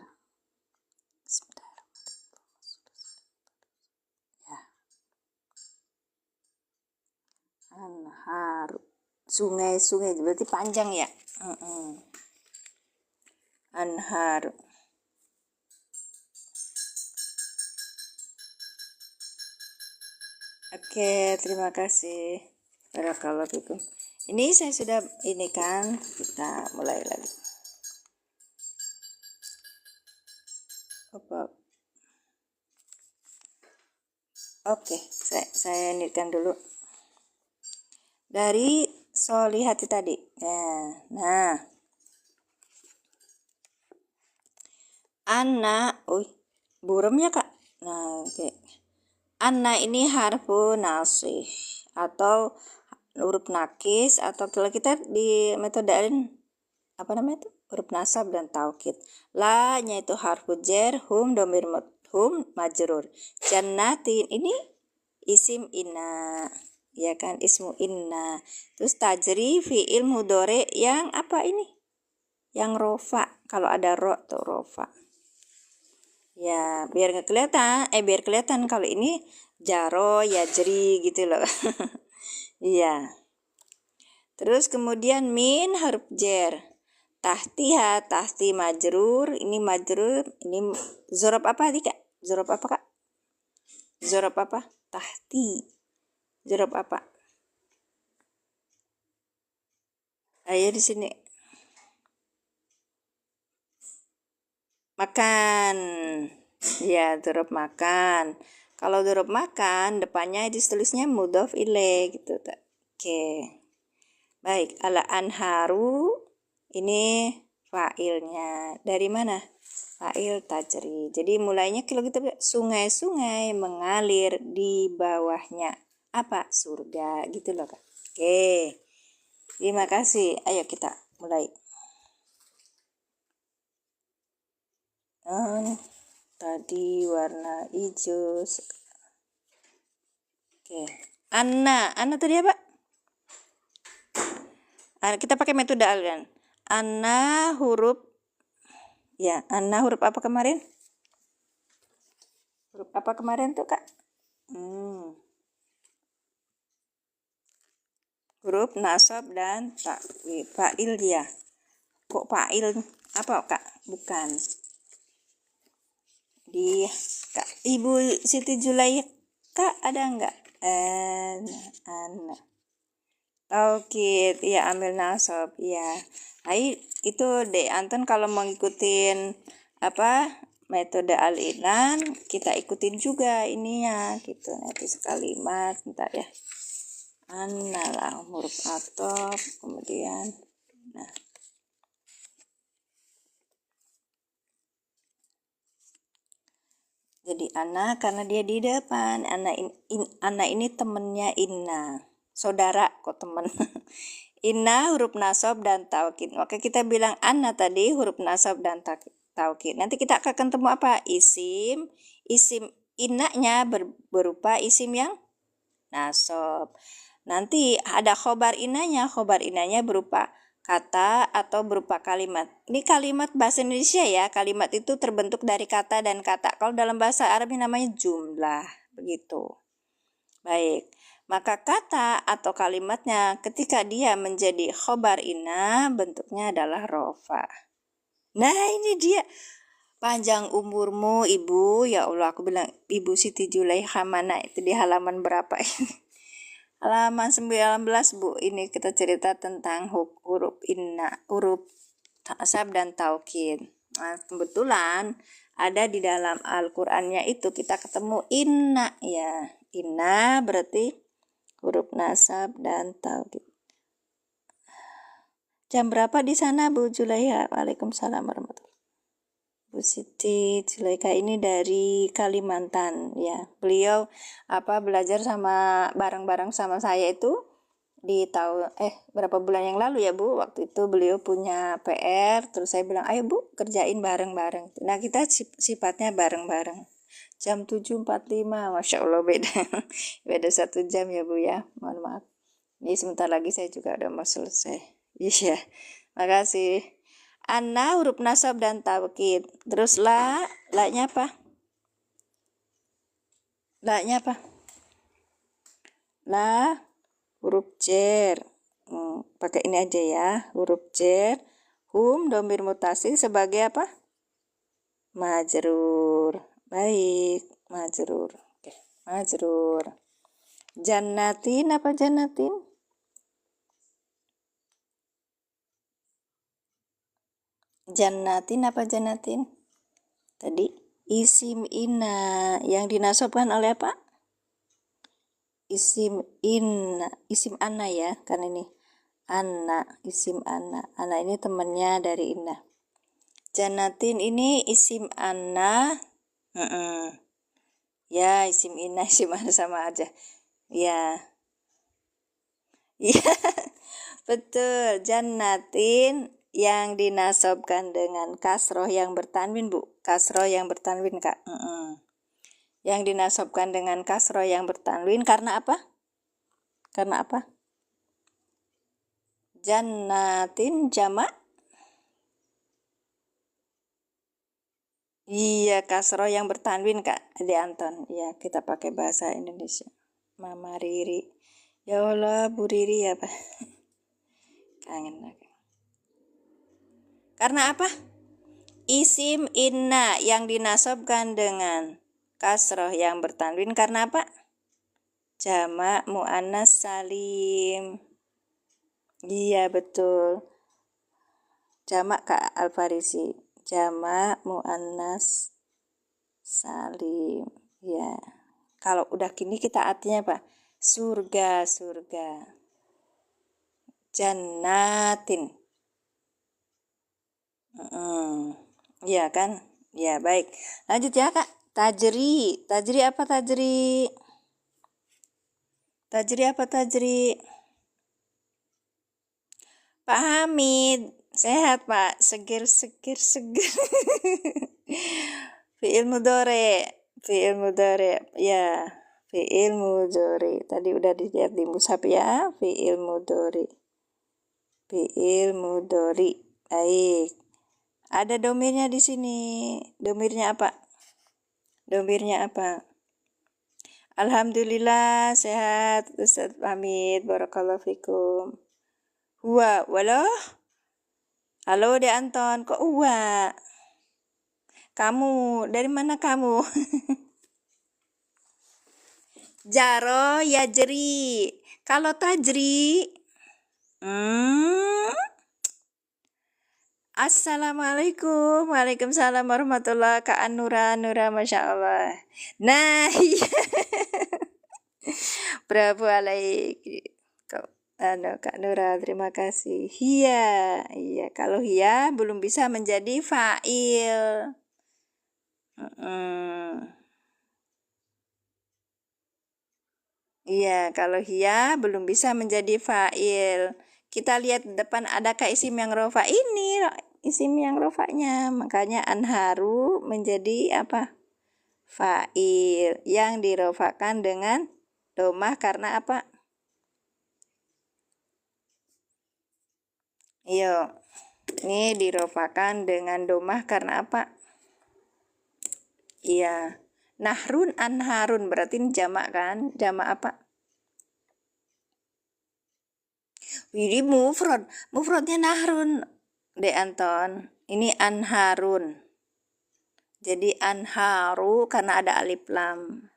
Ya. Anhar, sungai berarti panjang ya. Anhar. Oke, terima kasih. Barakallahu fikum. Ini saya sudah ini kan, kita mulai lagi. Oke, saya inikan dulu dari solihati tadi. Nah, anna, burem ya kak. Nah, oke. Anna ini harfu nasih atau huruf nakis, atau kalau kita di metode apa namanya itu, huruf nasab dan taukid. La nya itu harfu jar, hum domir hum majrur. Jannatin ini isim inna, ya kan, ismu inna. Terus tajri fi'il mudhari yang apa ini? Yang rofa, kalau ada ro tuh rofa. Ya, biar nggak kelihatan, biar kelihatan kalau ini jaro ya jeri gitu loh. Iya. Terus kemudian min huruf jer. Tahtiha, tahti majrur, ini majrur, ini zorob apa tadi Kak? Zorob apa Kak? Zorob apa? Tahti. Zorob apa? Ayo di sini. Makan. Ya, zorob makan. Kalau zorob makan, depannya ditulisnya mudhof ilaih gitu. Oke. Baik, ala anharu ini fa'ilnya. Dari mana? Fa'il tajri. Jadi mulainya kalau kita sungai-sungai mengalir di bawahnya. Apa? Surga gitu loh Kak. Oke. Terima kasih. Ayo kita mulai. Tadi warna hijau. Oke. Anna tadi apa? Kita pakai metode aliran. Anna huruf apa kemarin? Huruf apa kemarin tuh Kak? Huruf nasab dan takwil. Fa'il dia. Kok fa'il apa Kak? Bukan. Di Kak Ibu Siti Zulaikha ada enggak? Anna. Taukid, ya ambil nasab, ya. Hai, itu deh Anton kalau mau ngikutin apa metode aliran, kita ikutin juga ininya gitu. Nanti sekalimat, bentar ya. Anna lah huruf atop, kemudian nah. Jadi Ana karena dia di depan. Ana ini temennya Inna. Saudara kok temen. Inna huruf nasab dan taukid. Maka kita bilang Ana tadi huruf nasab dan taukid. Nanti kita akan ketemu apa? Isim innanya berupa isim yang nasab. Nanti ada khobar innanya berupa kata atau berupa kalimat. Ini kalimat bahasa Indonesia ya. Kalimat itu terbentuk dari kata dan kata. Kalau dalam bahasa Arab ini namanya jumlah. Begitu. Baik. Maka kata atau kalimatnya ketika dia menjadi khobar inna bentuknya adalah rofa. Nah ini dia. Panjang umurmu Ibu. Ya Allah aku bilang Ibu Siti Zulaikha mana itu di halaman berapa ini? Halaman 19 Bu, ini kita cerita tentang huruf inna, huruf nasab dan taukid. Nah, kebetulan ada di dalam Al-Qur'annya itu kita ketemu inna ya. Inna berarti huruf nasab dan taukid. Jam berapa di sana Bu Zulaikha? Waalaikumsalam warahmatullahi. Bu Siti Zulaikha ini dari Kalimantan ya. Beliau belajar bareng-bareng sama saya itu di tahun berapa bulan yang lalu ya Bu. Waktu itu beliau punya PR, terus saya bilang, "Ayo Bu, kerjain bareng-bareng." Nah, kita sifatnya bareng-bareng. Jam 7.45, Masya Allah beda. Beda 1 jam ya Bu ya. Mohon maaf. Ini sebentar lagi saya juga udah mau selesai. Iya. Makasih. Anna huruf nasab dan taukid. Terus la-nya apa? La-nya apa? La huruf jer. Pakai ini aja ya, huruf jer. Hum dhamir muttasil sebagai apa? Majrur. Baik, majrur. Oke, majrur. Jannatin apa jannatin? Jannatin apa jannatin? Tadi isim inna yang dinasabkan oleh apa? Isim anna ya, kan ini anna, isim anna. Anna ini temannya dari inna. Jannatin ini isim anna. Ya, isim inna, isim anna sama aja. Ya. Iya. Betul, jannatin yang dinasabkan dengan kasroh yang bertanwin Bu. Kasroh yang bertanwin Kak. yang dinasobkan dengan kasroh yang bertanwin karena apa? Karena apa? Jannatin jamak. Iya, kasroh yang bertanwin Kak Ade Anton. Ya, kita pakai bahasa Indonesia. Mama Riri. Ya Allah, Bu Riri ya Pak. Kangen lagi. Karena apa? Isim inna yang dinasobkan dengan kasroh yang bertanwin karena apa? Jamak muannas salim. Iya betul. Jamak Kak Alfarisi. Jamak muannas salim. Ya. Kalau udah gini kita artinya apa? Surga, surga. Jannatin. Iya kan? Ya baik. Lanjut ya Kak. Tajri. Tajri apa tajri? Tajri apa tajri? Pak Hamid. Sehat Pak. Seger. Fi'il mudhari. Fi'il mudhari. Ya. Fi'il mudhari. Tadi udah dilihat di mushaf ya. Fi'il mudhari. Fi'il mudhari. Baik. Ada domirnya di sini. Domirnya apa? Domirnya apa? Alhamdulillah sehat Ustaz Hamid. Barakallahu fikum. Huwa. Walah. Halo De Anton. Kok huwa? Kamu. Dari mana kamu? Jaro ya jeri. Kalau tajri. Assalamualaikum. Waalaikumsalam warahmatullahi Kak Nura, Masya Allah. Nah, iya. Bravo alaik. Kak Nura, terima kasih. Iya. Kalau hiya belum bisa menjadi fa'il. Iya, kalau hiya belum bisa menjadi fa'il. Kita lihat depan adakah isim yang rofa ini, isim yang rofanya. Makanya anharu menjadi apa? Fa'il yang dirofakan dengan domah karena apa? Iya, ini dirofakan dengan domah karena apa? Iya, nahrun anharun berarti ini jamak kan? Jamak apa? Ini mufrad, mufradnya nahrun, De Anton. Ini anharun. Jadi anharu karena ada alif lam.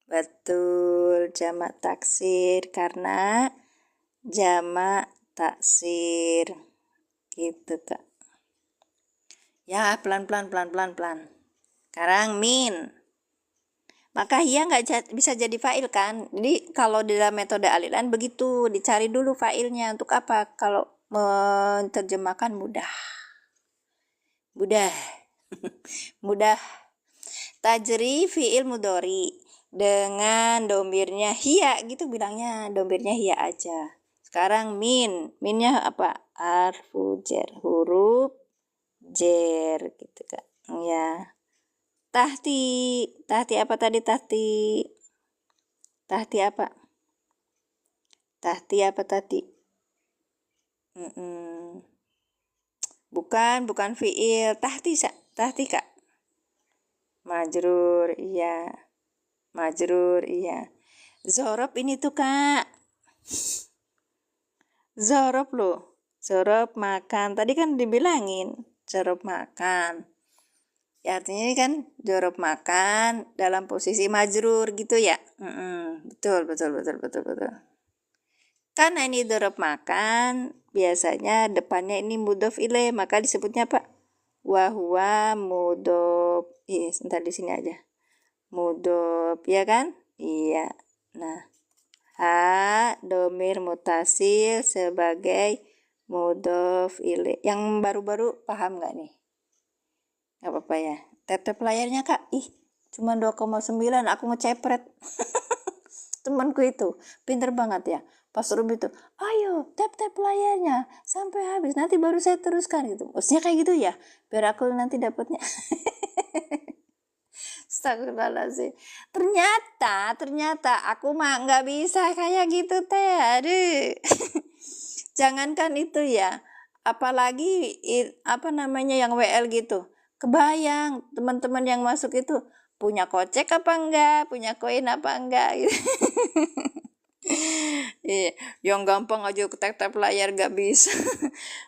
Betul, jamak taksir karena jamak taksir. Gitu, Kak. Ya, pelan-pelan. Sekarang min. Maka hiya nggak bisa jadi fa'il kan? Jadi kalau di dalam metode alilan begitu, dicari dulu fa'ilnya. Untuk apa? Kalau menerjemahkan mudah. Mudah. Tajri fi'il mudhari dengan domirnya hiya gitu bilangnya, domirnya hiya aja. Sekarang minnya apa? Harfu jer, huruf jer gitu Kak. Ya. Tahti apa tadi tahti? Tahti apa? Tahti apa tadi? Bukan fi'il. Tahti Kak. Majrur, iya. Zorob ini tuh Kak. Zorob loh. Zorob makan. Tadi kan dibilangin. Zorob makan. Ya artinya kan zorob makan dalam posisi majrur gitu ya. Betul. Karena ini zorob makan. Biasanya depannya ini mudhof ilaih. Maka disebutnya apa? Wahuwa mudhof. Sebentar di sini aja. Mudhof, ya kan? Iya. Nah, domir mutasil sebagai mudhof ilaih. Yang baru-baru paham nggak nih? Nggak apa-apa ya. Tap layarnya Kak. Cuma 2,9 aku ngecepret. temanku itu pinter banget ya. Pas Rob itu, ayo tap layarnya sampai habis, nanti baru saya teruskan gitu. Maksudnya kayak gitu ya, biar aku nanti dapatnya. Astagfirullahaladzim. Ternyata aku mah nggak bisa kayak gitu teh. Aduh. Jangankan itu ya, apalagi apa namanya yang WL gitu. Kebayang teman-teman yang masuk itu punya kocek apa enggak, punya koin apa enggak gitu. Iya, yang gampang aja tap layar gak bisa.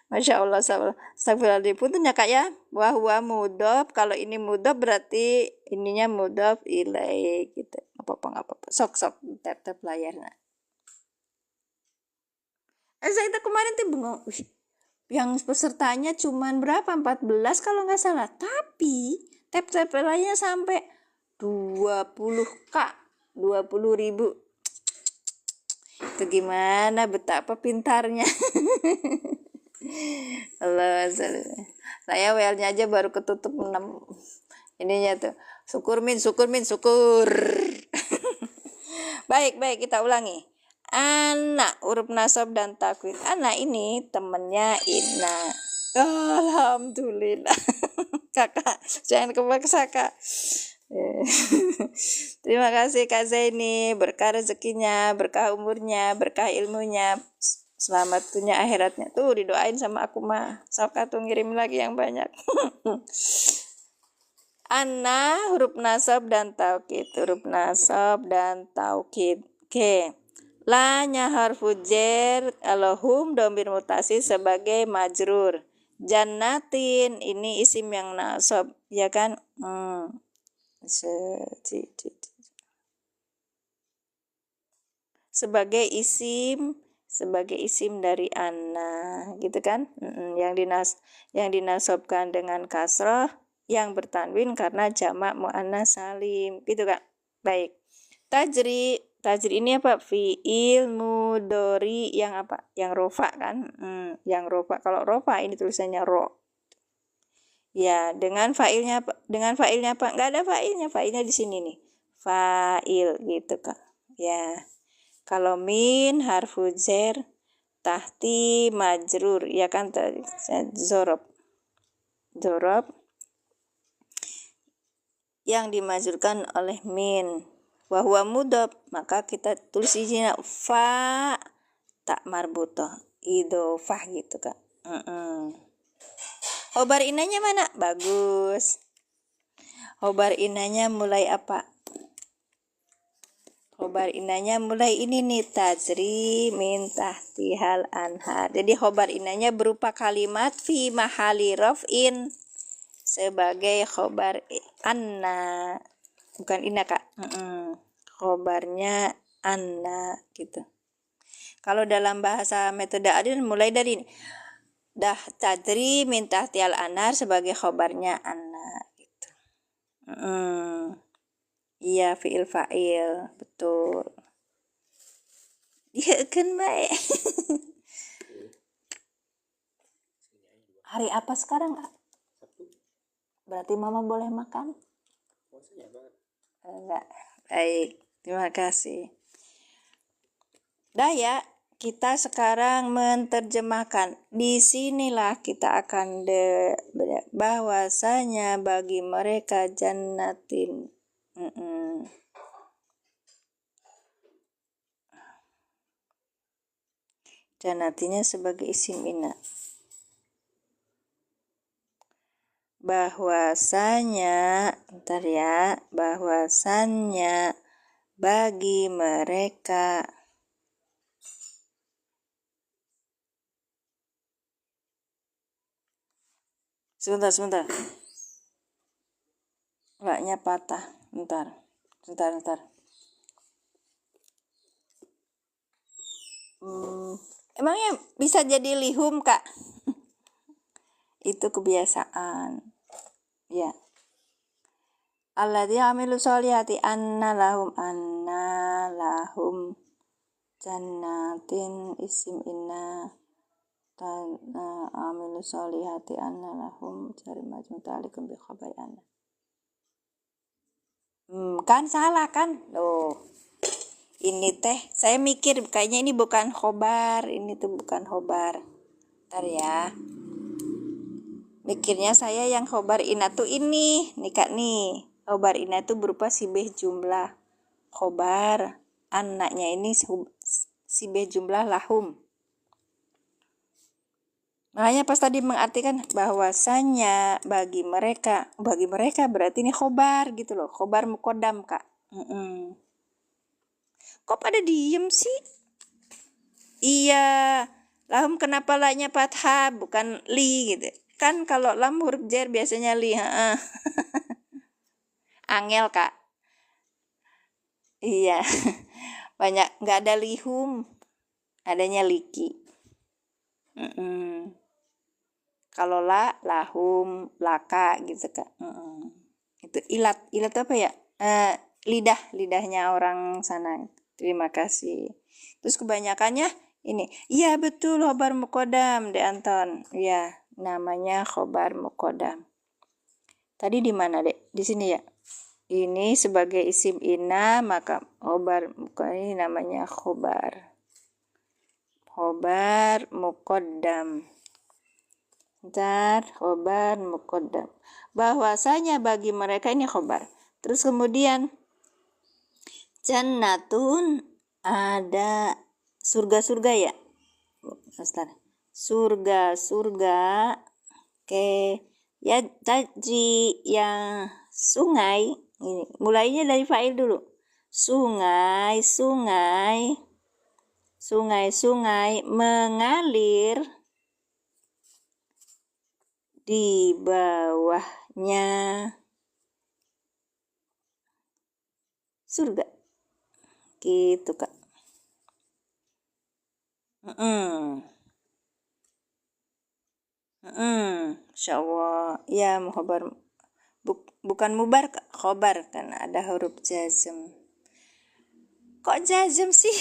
Masya Allah, astagfirullahaladzim. Punten ya kak ya. Wahwa mudhof, kalau ini mudhof berarti ininya mudhof ilaih gitu. Apa-apa. Sok tap layarnya. Saya itu kemarin tuh bengong. Yang pesertanya cuman berapa? 14 kalau nggak salah. Tapi tap layarnya sampai 20k, 20.000. Itu gimana, betapa pintarnya. Allah, saya WL-nya aja baru ketutup 6 ininya tuh. Syukur. Baik, kita ulangi. Anak, huruf nasab dan takwid. Anak ini temennya Ina. Alhamdulillah. Kakak, jangan kepaksa kak. Terima kasih Kak Zaini, berkah rezekinya, berkah umurnya, berkah ilmunya, selamat dunia akhiratnya. Tuh didoain sama aku mah. Sok tuh ngirim lagi yang banyak. Anna, huruf nasab dan taukid. Oke. La-nya harfu jar, alhum domir mutasi sebagai majrur. Jannatin ini isim yang nasab, ya kan? Sebagai isim dari anna gitu kan, yang dinasobkan dengan kasroh yang bertanwin karena jamak muannas salim gitu kan. Baik, tajri ini apa? Fiil mudori yang apa? Yang rofa kan, yang rofa. Kalau rofa ini tulisannya ro. Ya, dengan failnya apa? Nggak ada failnya di sini nih. Fa'il gitu Kak. Ya. Kalau min harfu jar tahti majrur, ya kan tadi zorob yang dimajrurkan oleh min. Wa huwa mudhof, maka kita tulis di sini fa tak marbutoh, idhofah gitu Kak. Khobar inanya mana? Bagus. Khobar inanya mulai apa? Khobar inanya mulai ini nih, tajri min tahtihal anhar. Jadi khobar inanya berupa kalimat fi mahali raf'in sebagai khobar anna. Bukan ina Kak. Khobarnya anna gitu. Kalau dalam bahasa metode adil mulai dari ini. Dah tadri min tahtihal anhar sebagai khobarnya anna gitu. Iya, fi'il fa'il, betul. Iya kan baik. Hari apa sekarang Kak? Berarti mama boleh makan? Enggak. Baik, terima kasih. Dah ya, kita sekarang menerjemahkan. Disinilah kita akan bahwasanya bagi mereka jannatin. Jannatinya sebagai isim ina. Bahwasanya bagi mereka sebentar laknya patah, bentar. Emangnya bisa jadi lihum Kak? Itu kebiasaan ya. Alladzi amilu sholihati anna lahum jannatin isim inna amilu sholihati anna lahum jari majmu ta'alikum bi khabari anna. Kan salah kan? Loh. Ini teh, saya mikir kayaknya ini bukan khobar, ini tuh bukan khobar. Ntar ya. Mikirnya saya yang khobar ina tuh ini, nih Kak nih. Khobar ina tuh berupa sibeh jumlah. Khobar anaknya ini sibeh jumlah lahum. Makanya pas tadi mengartikan bahwasanya bagi mereka berarti ini khobar gitu loh, khobar mukodam Kak. Kok pada diem sih? Iya, lahum kenapa lahnya fathah bukan li gitu. Kan kalau lam huruf jar biasanya li, angel Kak. Iya, banyak nggak ada lihum, adanya liki. Kalau lahum, laka gitu Kak. Itu ilat apa ya? Lidahnya orang sana. Terima kasih. Terus kebanyakannya ini, iya betul khobar mukodam De Anton. Iya, namanya khobar mukodam. Tadi di mana Dek? Di sini ya. Ini sebagai isim ina maka khobar mukodam ini namanya khobar mukodam. Khobar mukodam. Bahwasanya bagi mereka ini khobar. Terus kemudian jannatun ada surga-surga ya. Surga-surga ya tajri yang sungai ini. Mulainya dari fa'il dulu. Sungai mengalir di bawahnya surga. Gitu Kak. Insyaallah. Ya khobar bukan mubar khobar kan ada huruf jazm. Kok jazm sih?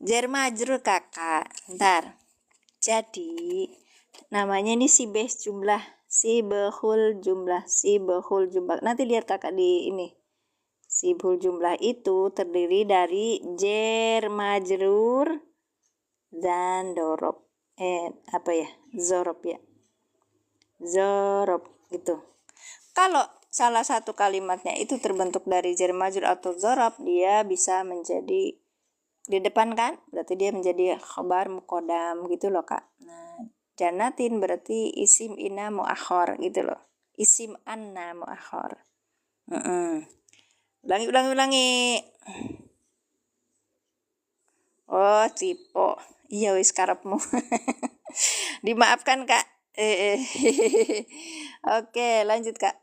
Jar majrur Kakak. Ntar. Jadi namanya ini sibeh jumlah. Sibehul jumlah. Nanti lihat Kakak di ini. Sibehul jumlah itu terdiri dari jar majrur dan dorob. Zorob ya. Zorob gitu. Kalau salah satu kalimatnya itu terbentuk dari jar majrur atau zorob, dia bisa menjadi di depan kan, berarti dia menjadi khobar mukodam gitu loh Kak. Nah, jannatin berarti isim ina muakhor gitu loh. Isim anna muakhor. Ulangi. Oh, tipo. Iya wis karepmu. Dimaafkan Kak. Oke, lanjut Kak.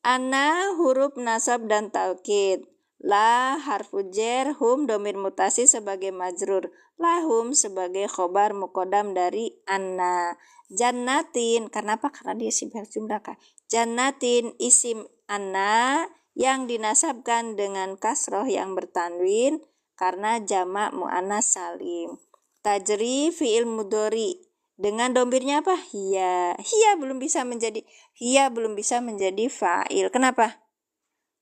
Ana huruf nasab dan taukid. La harfu jar, hum domir mutasi sebagai majrur, lahum sebagai khobar mukodam dari anna. Jannatin, karena apa? Karena dia sibah jumlah Kak. Jannatin isim anna yang dinasabkan dengan kasroh yang bertanwin karena jamak muannas salim. Tajri fi'il mudhari dengan domirnya apa? Hiya belum bisa menjadi fa'il. Kenapa?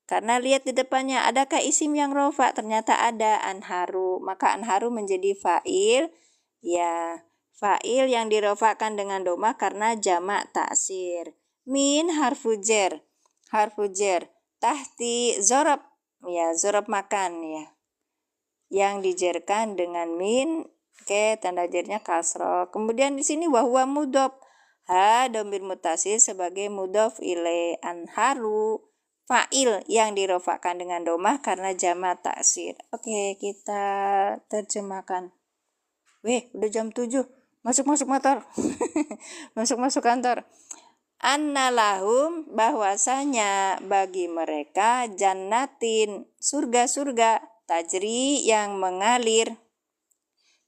Karena lihat di depannya, adakah isim yang rofa? Ternyata ada, anharu. Maka anharu menjadi fa'il. Ya, fa'il yang dirofakan dengan domah karena jamak taksir. Min harfu jar. Tahti zorob. Ya, zorob makan ya. Yang dijerkan dengan min, tanda jarnya kasroh. Kemudian di sini wahwa mudhof. Domir mutasil sebagai mudhof ilaih. Anharu fa'il yang dirofakan dengan domah karena jamak taksir. Oke, kita terjemahkan. Udah jam 7. Masuk motor. Masuk kantor. Anna lahum bahwasanya bagi mereka jannatin surga-surga tajri yang mengalir.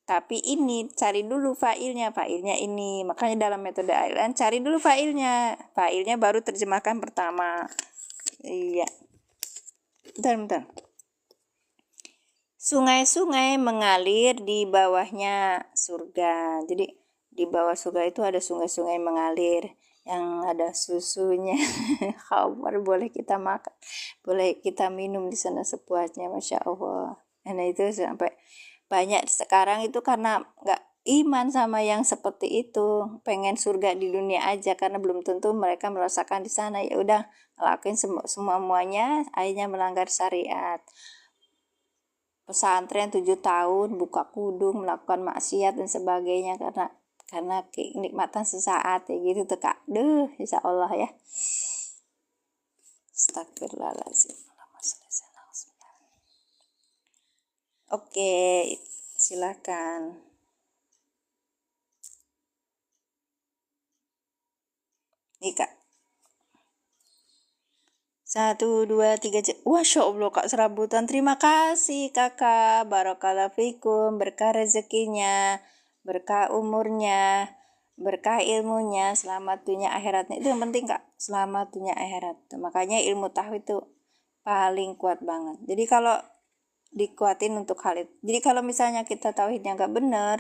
Tapi ini cari dulu fa'ilnya ini. Makanya dalam metode Ailan cari dulu fa'ilnya baru terjemahkan pertama. Iya. Bentar. Sungai-sungai mengalir di bawahnya surga. Jadi di bawah surga itu ada sungai-sungai mengalir. yang ada susunya. Khamar boleh kita makan, boleh kita minum di sana sepuasnya, Masya Allah. Nah itu sampai banyak sekarang itu karena nggak iman sama yang seperti itu, pengen surga di dunia aja karena belum tentu mereka merasakan di sana. Ya udah ngelakuin semuanya, akhirnya melanggar syariat. Pesantren 7 tahun buka kudung, melakukan maksiat dan sebagainya karena kenikmatan sesaat ya gitu tuh Kak. Insya Allah ya. Astagfirullahaladzim. Oke, silakan. Nih Kak. 1, 2, 3. Masya Allah Kak serabutan. Terima kasih Kakak. Barakallahu fikum. Berkah rezekinya, berkah umurnya, berkah ilmunya, selamat dunia akhiratnya. Itu yang penting Kak, selamat dunia akhirat. Makanya ilmu tauhid itu paling kuat banget. Jadi kalau dikuatin untuk hal itu. Jadi kalau misalnya kita tauhidnya nggak benar,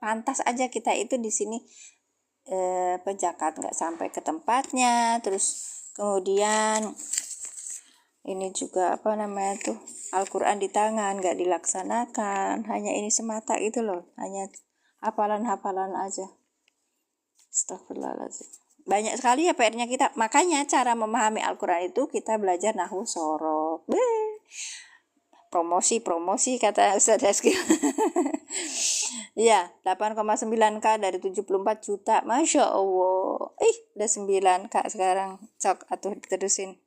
pantas aja kita itu di sini penjakat nggak sampai ke tempatnya. Terus kemudian ini juga Al-Quran di tangan nggak dilaksanakan, hanya ini semata gitu loh, hanya hafalan-hafalan aja. Astagfirullahaladzim. Banyak sekali ya PR-nya kita. Makanya cara memahami Al-Quran itu kita belajar nahwu sorof. Promosi kata Ustaz Rizky. Ya, 8,9K dari 74 juta. Masya Allah. Udah 9K sekarang. Sok atuh terusin.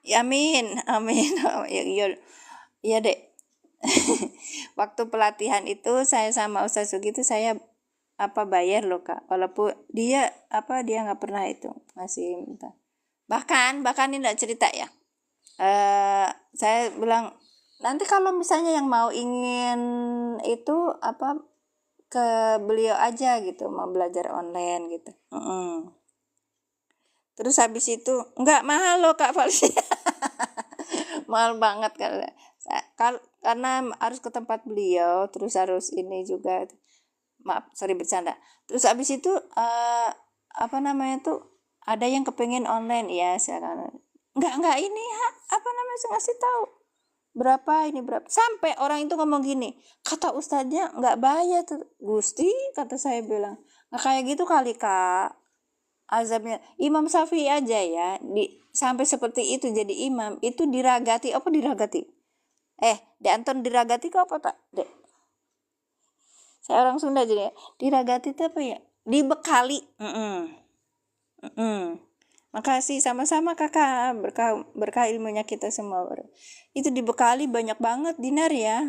Ya, amin. Iya dek. Waktu pelatihan itu saya sama Ustaz Sugi itu saya bayar loh Kak. Walaupun dia nggak pernah itu ngasih minta. Bahkan ini enggak cerita ya. Saya bilang nanti kalau misalnya yang mau ingin itu ke beliau aja gitu, mau belajar online gitu. Terus habis itu enggak mahal loh Kak Falsi. Mahal banget karena harus ke tempat beliau, terus harus ini juga. Maaf, sorry bercanda. Terus habis itu ada yang kepengen online ya sekarang. Enggak ini saya ngasih tahu berapa sampai orang itu ngomong gini, kata ustadznya enggak bayar tuh Gusti, kata saya bilang nggak kayak gitu kali Kak azabnya. Imam Syafi'i aja ya sampai seperti itu jadi imam itu diragati dianton diragati kok apa tak dek, saya orang Sunda jadi diragati itu apa ya, dibekali. Makasih sama-sama Kakak, berkah ilmunya kita semua. Itu dibekali banyak banget dinar ya.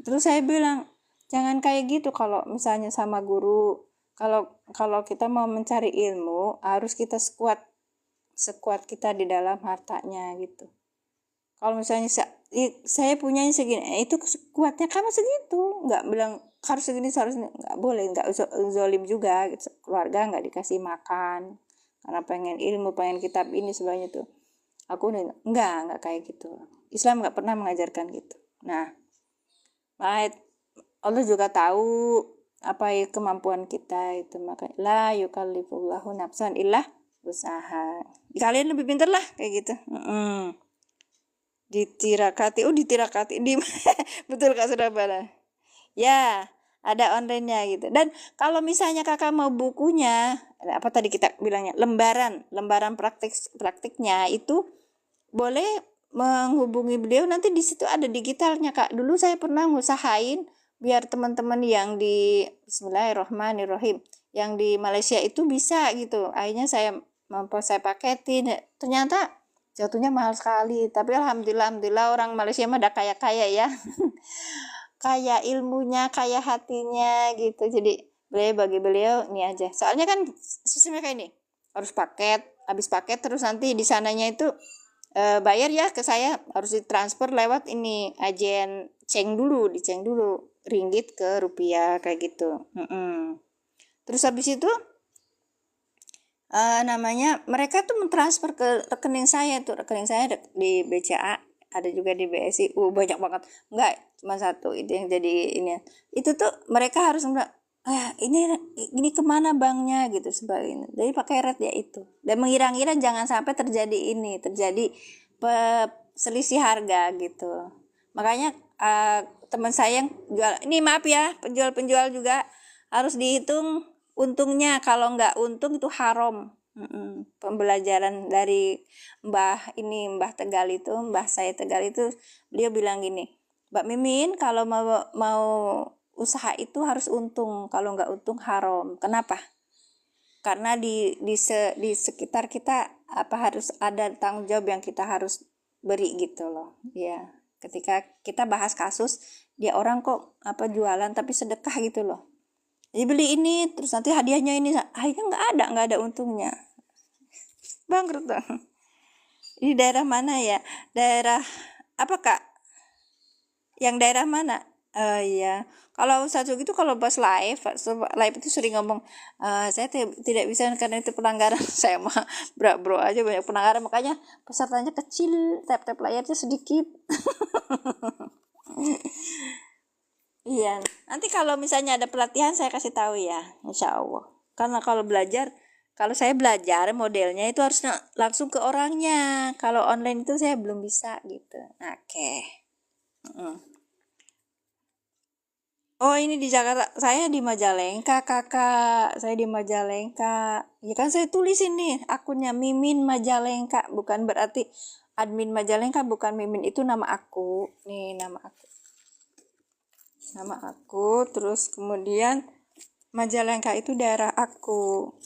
Terus saya bilang, jangan kayak gitu kalau misalnya sama guru. Kalau kita mau mencari ilmu, harus kita sekuat kita di dalam hartanya gitu. Kalau misalnya saya punya segini, itu kuatnya kamu segitu. Nggak bilang harus segini, nggak boleh, nggak zolim juga gitu. Keluarga nggak dikasih makan karena pengen ilmu, pengen kitab ini sebanyak tuh. Aku enggak kayak gitu. Islam enggak pernah mengajarkan gitu. Nah, Allah juga tahu apa kemampuan kita itu, makanya la yukallifullahu nafsan illa usaha. Kalian lebih pintar lah kayak gitu. Ditirakati betul Kak Surabaya. Ya, ada online-nya gitu. Dan kalau misalnya Kakak mau bukunya, apa tadi kita bilangnya, lembaran praktiknya itu boleh menghubungi beliau, nanti di situ ada digitalnya Kak. Dulu saya pernah ngusahain biar teman-teman yang di Bismillahirrahmanirrahim yang di Malaysia itu bisa gitu. Akhirnya saya paketin. Ternyata jatuhnya mahal sekali, tapi alhamdulillah orang Malaysia mah udah kaya ya. Kaya ilmunya, kaya hatinya gitu. Jadi bagi beliau ini aja. Soalnya kan sistemnya kayak ini, harus habis paket terus nanti di sananya itu bayar ya ke saya, harus ditransfer lewat ini agen diceng dulu ringgit ke rupiah kayak gitu. Terus habis itu mereka tuh mentransfer ke rekening saya di BCA, ada juga di BSI. Banyak banget, enggak cuma satu itu yang jadi ini. Itu tuh mereka harus ini kemana banknya gitu sebagainya. Jadi pakai red ya itu. Dan mengira-ngira jangan sampai terjadi selisih harga gitu. Makanya teman saya yang jual, ini maaf ya, penjual-penjual juga harus dihitung untungnya. Kalau nggak untung itu haram. Pembelajaran dari Mbah Tegal itu, Mbah saya Tegal itu, beliau bilang gini, Mbak Mimin, kalau mau usaha itu harus untung, kalau nggak untung haram. Kenapa? Karena di sekitar kita harus ada tanggung jawab yang kita harus beri gitu loh. Ya, ketika kita bahas kasus, dia orang kok jualan tapi sedekah gitu loh. Jadi beli ini terus nanti hadiahnya ini, akhirnya nggak ada untungnya. Bangkrut dong. Ini daerah mana ya? Daerah apa Kak? Yang daerah mana? Iya. Kalau satu gitu, kalau pas live itu sering ngomong, saya tidak bisa karena itu pelanggaran. Saya mah bro aja banyak pelanggaran, makanya pesertanya kecil, tap layarnya sedikit. Iya. Nanti kalau misalnya ada pelatihan saya kasih tahu ya, insya Allah. Karena kalau saya belajar modelnya itu harus langsung ke orangnya. Kalau online itu saya belum bisa gitu. Oke. Oh, ini di Jakarta. Saya di Majalengka, Kakak. Saya di Majalengka. Ya kan saya tulis ini akunnya Mimin Majalengka. Bukan berarti admin Majalengka, bukan Mimin, itu nama aku. Nih nama aku. Nama aku, terus kemudian Majalengka itu daerah aku.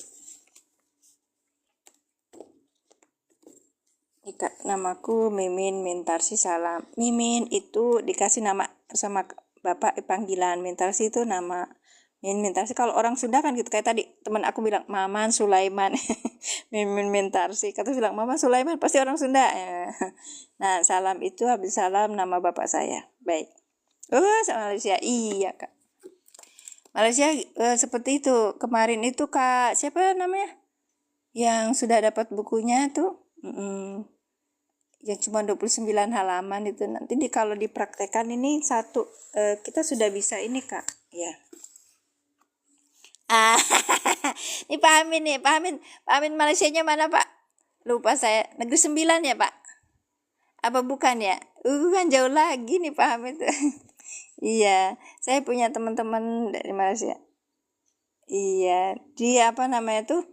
Namaku Mimin Mintarsi Salam. Mimin itu dikasih nama sama bapak panggilan, Mintarsi itu nama. Mimin Mintarsi, kalau orang Sunda kan gitu, kayak tadi teman aku bilang Maman Sulaiman. Mimin Mintarsi, kata bilang Maman Sulaiman, pasti orang Sunda. Nah, Salam itu habis salam nama bapak saya. Baik. Sama Malaysia. Iya Kak, Malaysia seperti itu. Kemarin itu Kak siapa namanya yang sudah dapat bukunya tuh, yang cuma 29 halaman itu, nanti kalau dipraktekkan ini kita sudah bisa ini Kak ya. Ini Pak Amin nih, Pak Amin Malaysianya mana Pak? Lupa saya. Negeri 9 ya Pak? Apa bukan ya? Kan jauh lagi nih Pak Amin tuh. Iya, saya punya teman-teman dari Malaysia. Iya, dia tuh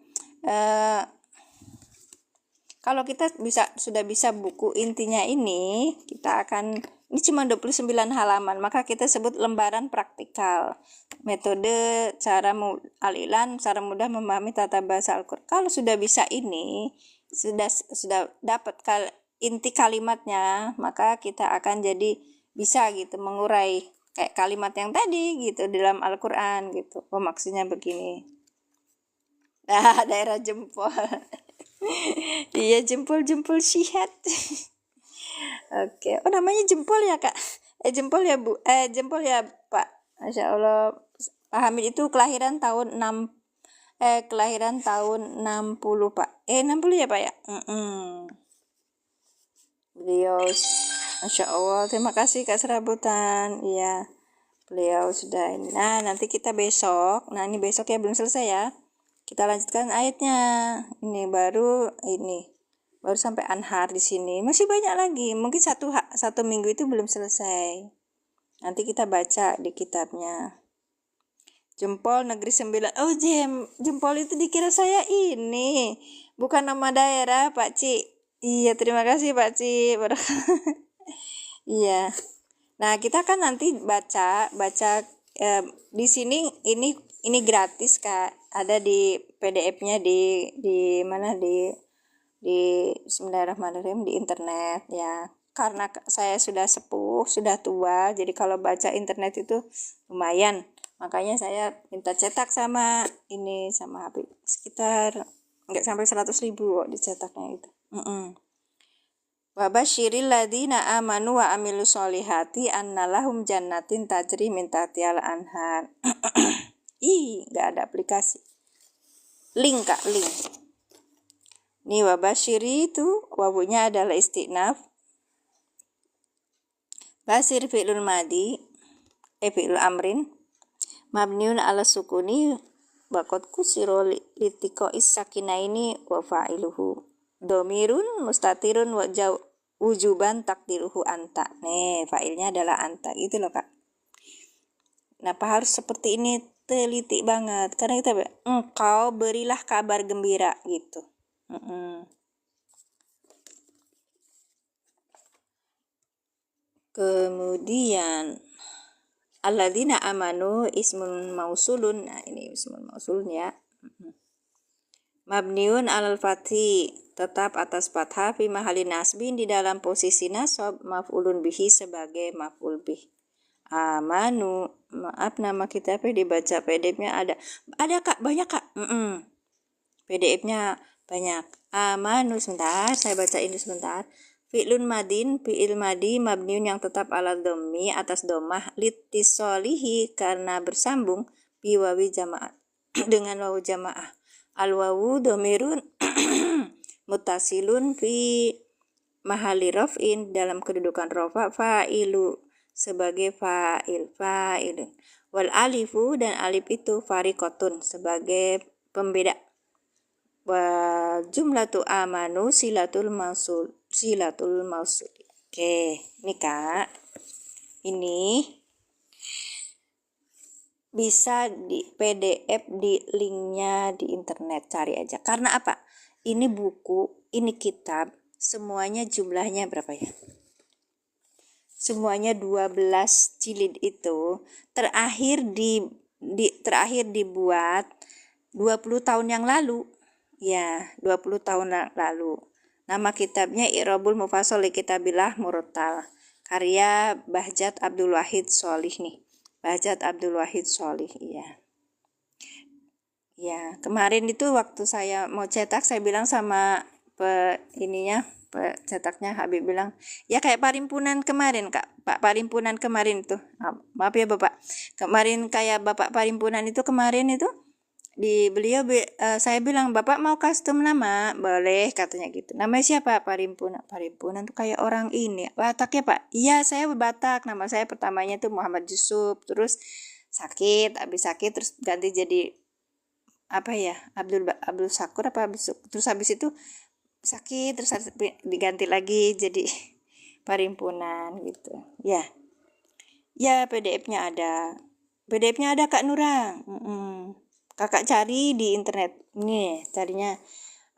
kalau kita sudah bisa buku intinya ini, ini cuma 29 halaman, maka kita sebut lembaran praktikal. Metode cara mudah memahami tata bahasa Al-Qur'an. Kalau sudah bisa ini, sudah dapat inti kalimatnya, maka kita akan jadi bisa gitu mengurai kayak kalimat yang tadi gitu dalam Al-Qur'an gitu. Maksudnya begini. Daerah jempol. Iya, jempol sihat. Oke. Oh, namanya jempol ya Kak? Jempol ya Bu? Jempol ya Pak? Masya Allah. Pak Hamid itu kelahiran tahun 60 Pak. 60 ya Pak ya? Beliau, Masya Allah. Terima kasih Kak Serabutan. Iya, beliau sudah ini. Nah, nanti kita besok. Nah, ini besok ya, belum selesai ya. Kita lanjutkan ayatnya. Ini baru sampai Anhar di sini. Masih banyak lagi. Mungkin satu minggu itu belum selesai. Nanti kita baca di kitabnya. Jempol Negeri 9. Oh, jempol itu dikira saya ini. Bukan nama daerah, Pak Ci. Iya, terima kasih Pak Ci. Iya. Nah, kita kan nanti baca di sini ini gratis Kak. Ada di PDF-nya di mana di Bismillahirrahmanirrahim di internet ya. Karena saya sudah sepuh, sudah tua, jadi kalau baca internet itu lumayan. Makanya saya minta cetak sama HP sekitar enggak sampai 100.000 kok dicetaknya itu. Wa basyiril ladzina amanu wa amilus solihati annalahum jannatin tajri min tahtihal anhar. Enggak ada aplikasi. Link Kak, link. Nih wa basyiri itu wawunya adalah istinaf. Basir fi'lul madi, fi'lul amrin. Mabniun ala sukuni bakot kusiro litiko sakinaini wa fa'iluhu domirun mustatirun wa wujuban takdiruhu anta. Nih, fa'ilnya adalah anta. Gitu loh, Kak. Kenapa harus seperti ini? Teliti banget. Karena kita engkau berilah kabar gembira gitu. Kemudian alladzina amanu ismun mausulun. Nah, ini ismun mausulun ya. Mabniun alal fathi, tetap atas fathah fi mahali nasbin, di dalam posisi nasab, maf'ulun bihi sebagai maf'ul bih. Amanu, maaf nama kita dibaca PDF-nya ada Kak, banyak Kak. PDF-nya banyak. Amanu, sebentar saya baca ini sebentar. Fi'lun madin, fi'il madi mabniun yang tetap ala dhammi atas dhammah litisolihi karena bersambung bi wawi jamaah dengan wawu jamaah. Al wawu dhamirun mutasilun fi mahali raf'in, dalam kedudukan rafa, fa'ilu sebagai fa'ilun. Wal alifu, dan alif itu fariqatun sebagai pembeda. Wa jumlatu amanu silatul mausul. Oke, ini Kak. Ini bisa di PDF di linknya di internet, cari aja. Karena apa? Ini buku, ini kitab, semuanya jumlahnya berapa ya? Semuanya 12 jilid itu terakhir dibuat 20 tahun yang lalu. Ya, 20 tahun lalu. Nama kitabnya I'rabul Mufassal li Kitabillah Murattal. Karya Bahjat Abdul Wahid Sholih nih. Bahjat Abdul Wahid Sholih, iya. Ya, kemarin itu waktu saya mau cetak, saya bilang sama cetaknya Habib bilang, ya kayak parimpunan kemarin Kak, Pak parimpunan kemarin itu. Maaf ya Bapak. Kemarin kayak Bapak parimpunan itu kemarin itu saya bilang, Bapak mau custom nama? Boleh, katanya gitu. Namanya siapa? Parimpunan. Parimpunan tuh kayak orang ini. Batak ya Pak? Iya, saya Batak. Nama saya pertamanya tuh Muhammad Yusuf. Terus habis sakit terus ganti jadi apa ya? Abdul Sakur apa terus habis itu sakit terus diganti lagi jadi parimpunan gitu. Ya. Ya, PDF-nya ada. PDF-nya ada Kak Nurang. Kakak cari di internet. Nih, carinya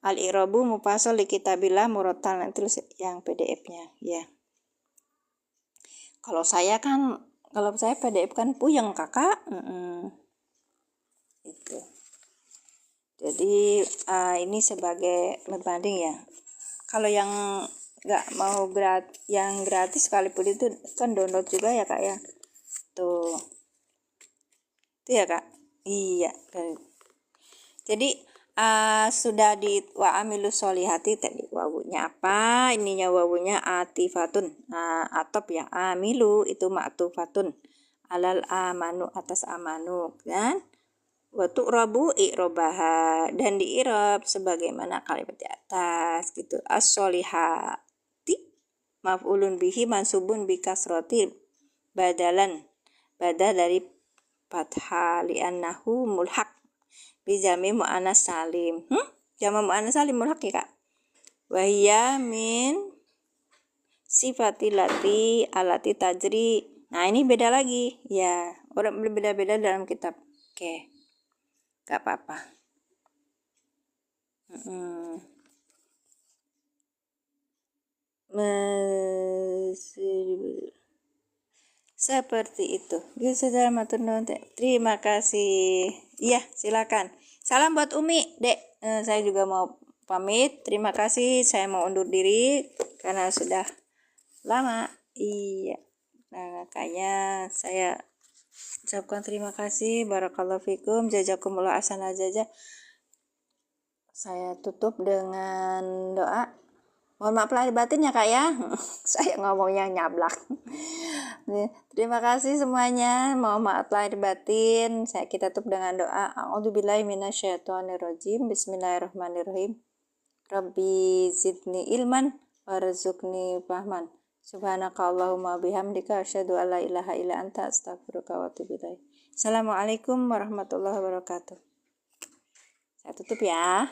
Al-I'rabu Mufassal li Kitabillah Murattal, terus yang PDF-nya, ya. Kalau saya PDF kan puyeng Kakak. Itu. Jadi ini sebagai pembanding ya. Kalau yang nggak mau yang gratis sekalipun itu kan download juga ya Kak ya. Tuh. Itu ya Kak. Iya. Jadi sudah di wa amilus solihati tadi wawunya apa? Ininya wawunya atifatun. Atop ya, amilu itu ma'tufatun alal amanu, atas amanu, kan? Wa tu'rabu i'robaha, dan di'irab sebagaimana kalimat di atas gitu. As-solihati maf'ulun bihi mansubun bi kasroti badal dari fathah li'annahu mulhaq bi jami mu'annas salim. Jama mu'annas salim mulhaq ya Kak. Wahia min sifati lati alati tajri. Nah, ini beda lagi. Ya, orang beda-beda dalam kitab. Oke. Gak apa-apa. Seperti itu. Terima kasih. Iya, silakan. Salam buat Umi, Dek. Saya juga mau pamit. Terima kasih. Saya mau undur diri karena sudah lama. Iya. Nah, makanya saya ucapkan terima kasih. Barakallahu fikum. Jazakumullah ahsanal jazaa. Saya tutup dengan doa. Mohon maaf lahir batin ya Kak ya. Saya ngomongnya nyablak. Terima kasih semuanya. Mohon maaf lahir batin. Kita tutup dengan doa. A'udzubillahi minasyaitonirrajim. Bismillahirrahmanirrahim. Rabbi zidni ilman warzuqni fahman. Subhanakallahumma bihamdika asyhadu an la ilaha illa anta astaghfiruka wa atubu ilaik. Assalamualaikum warahmatullahi wabarakatuh. Saya tutup ya.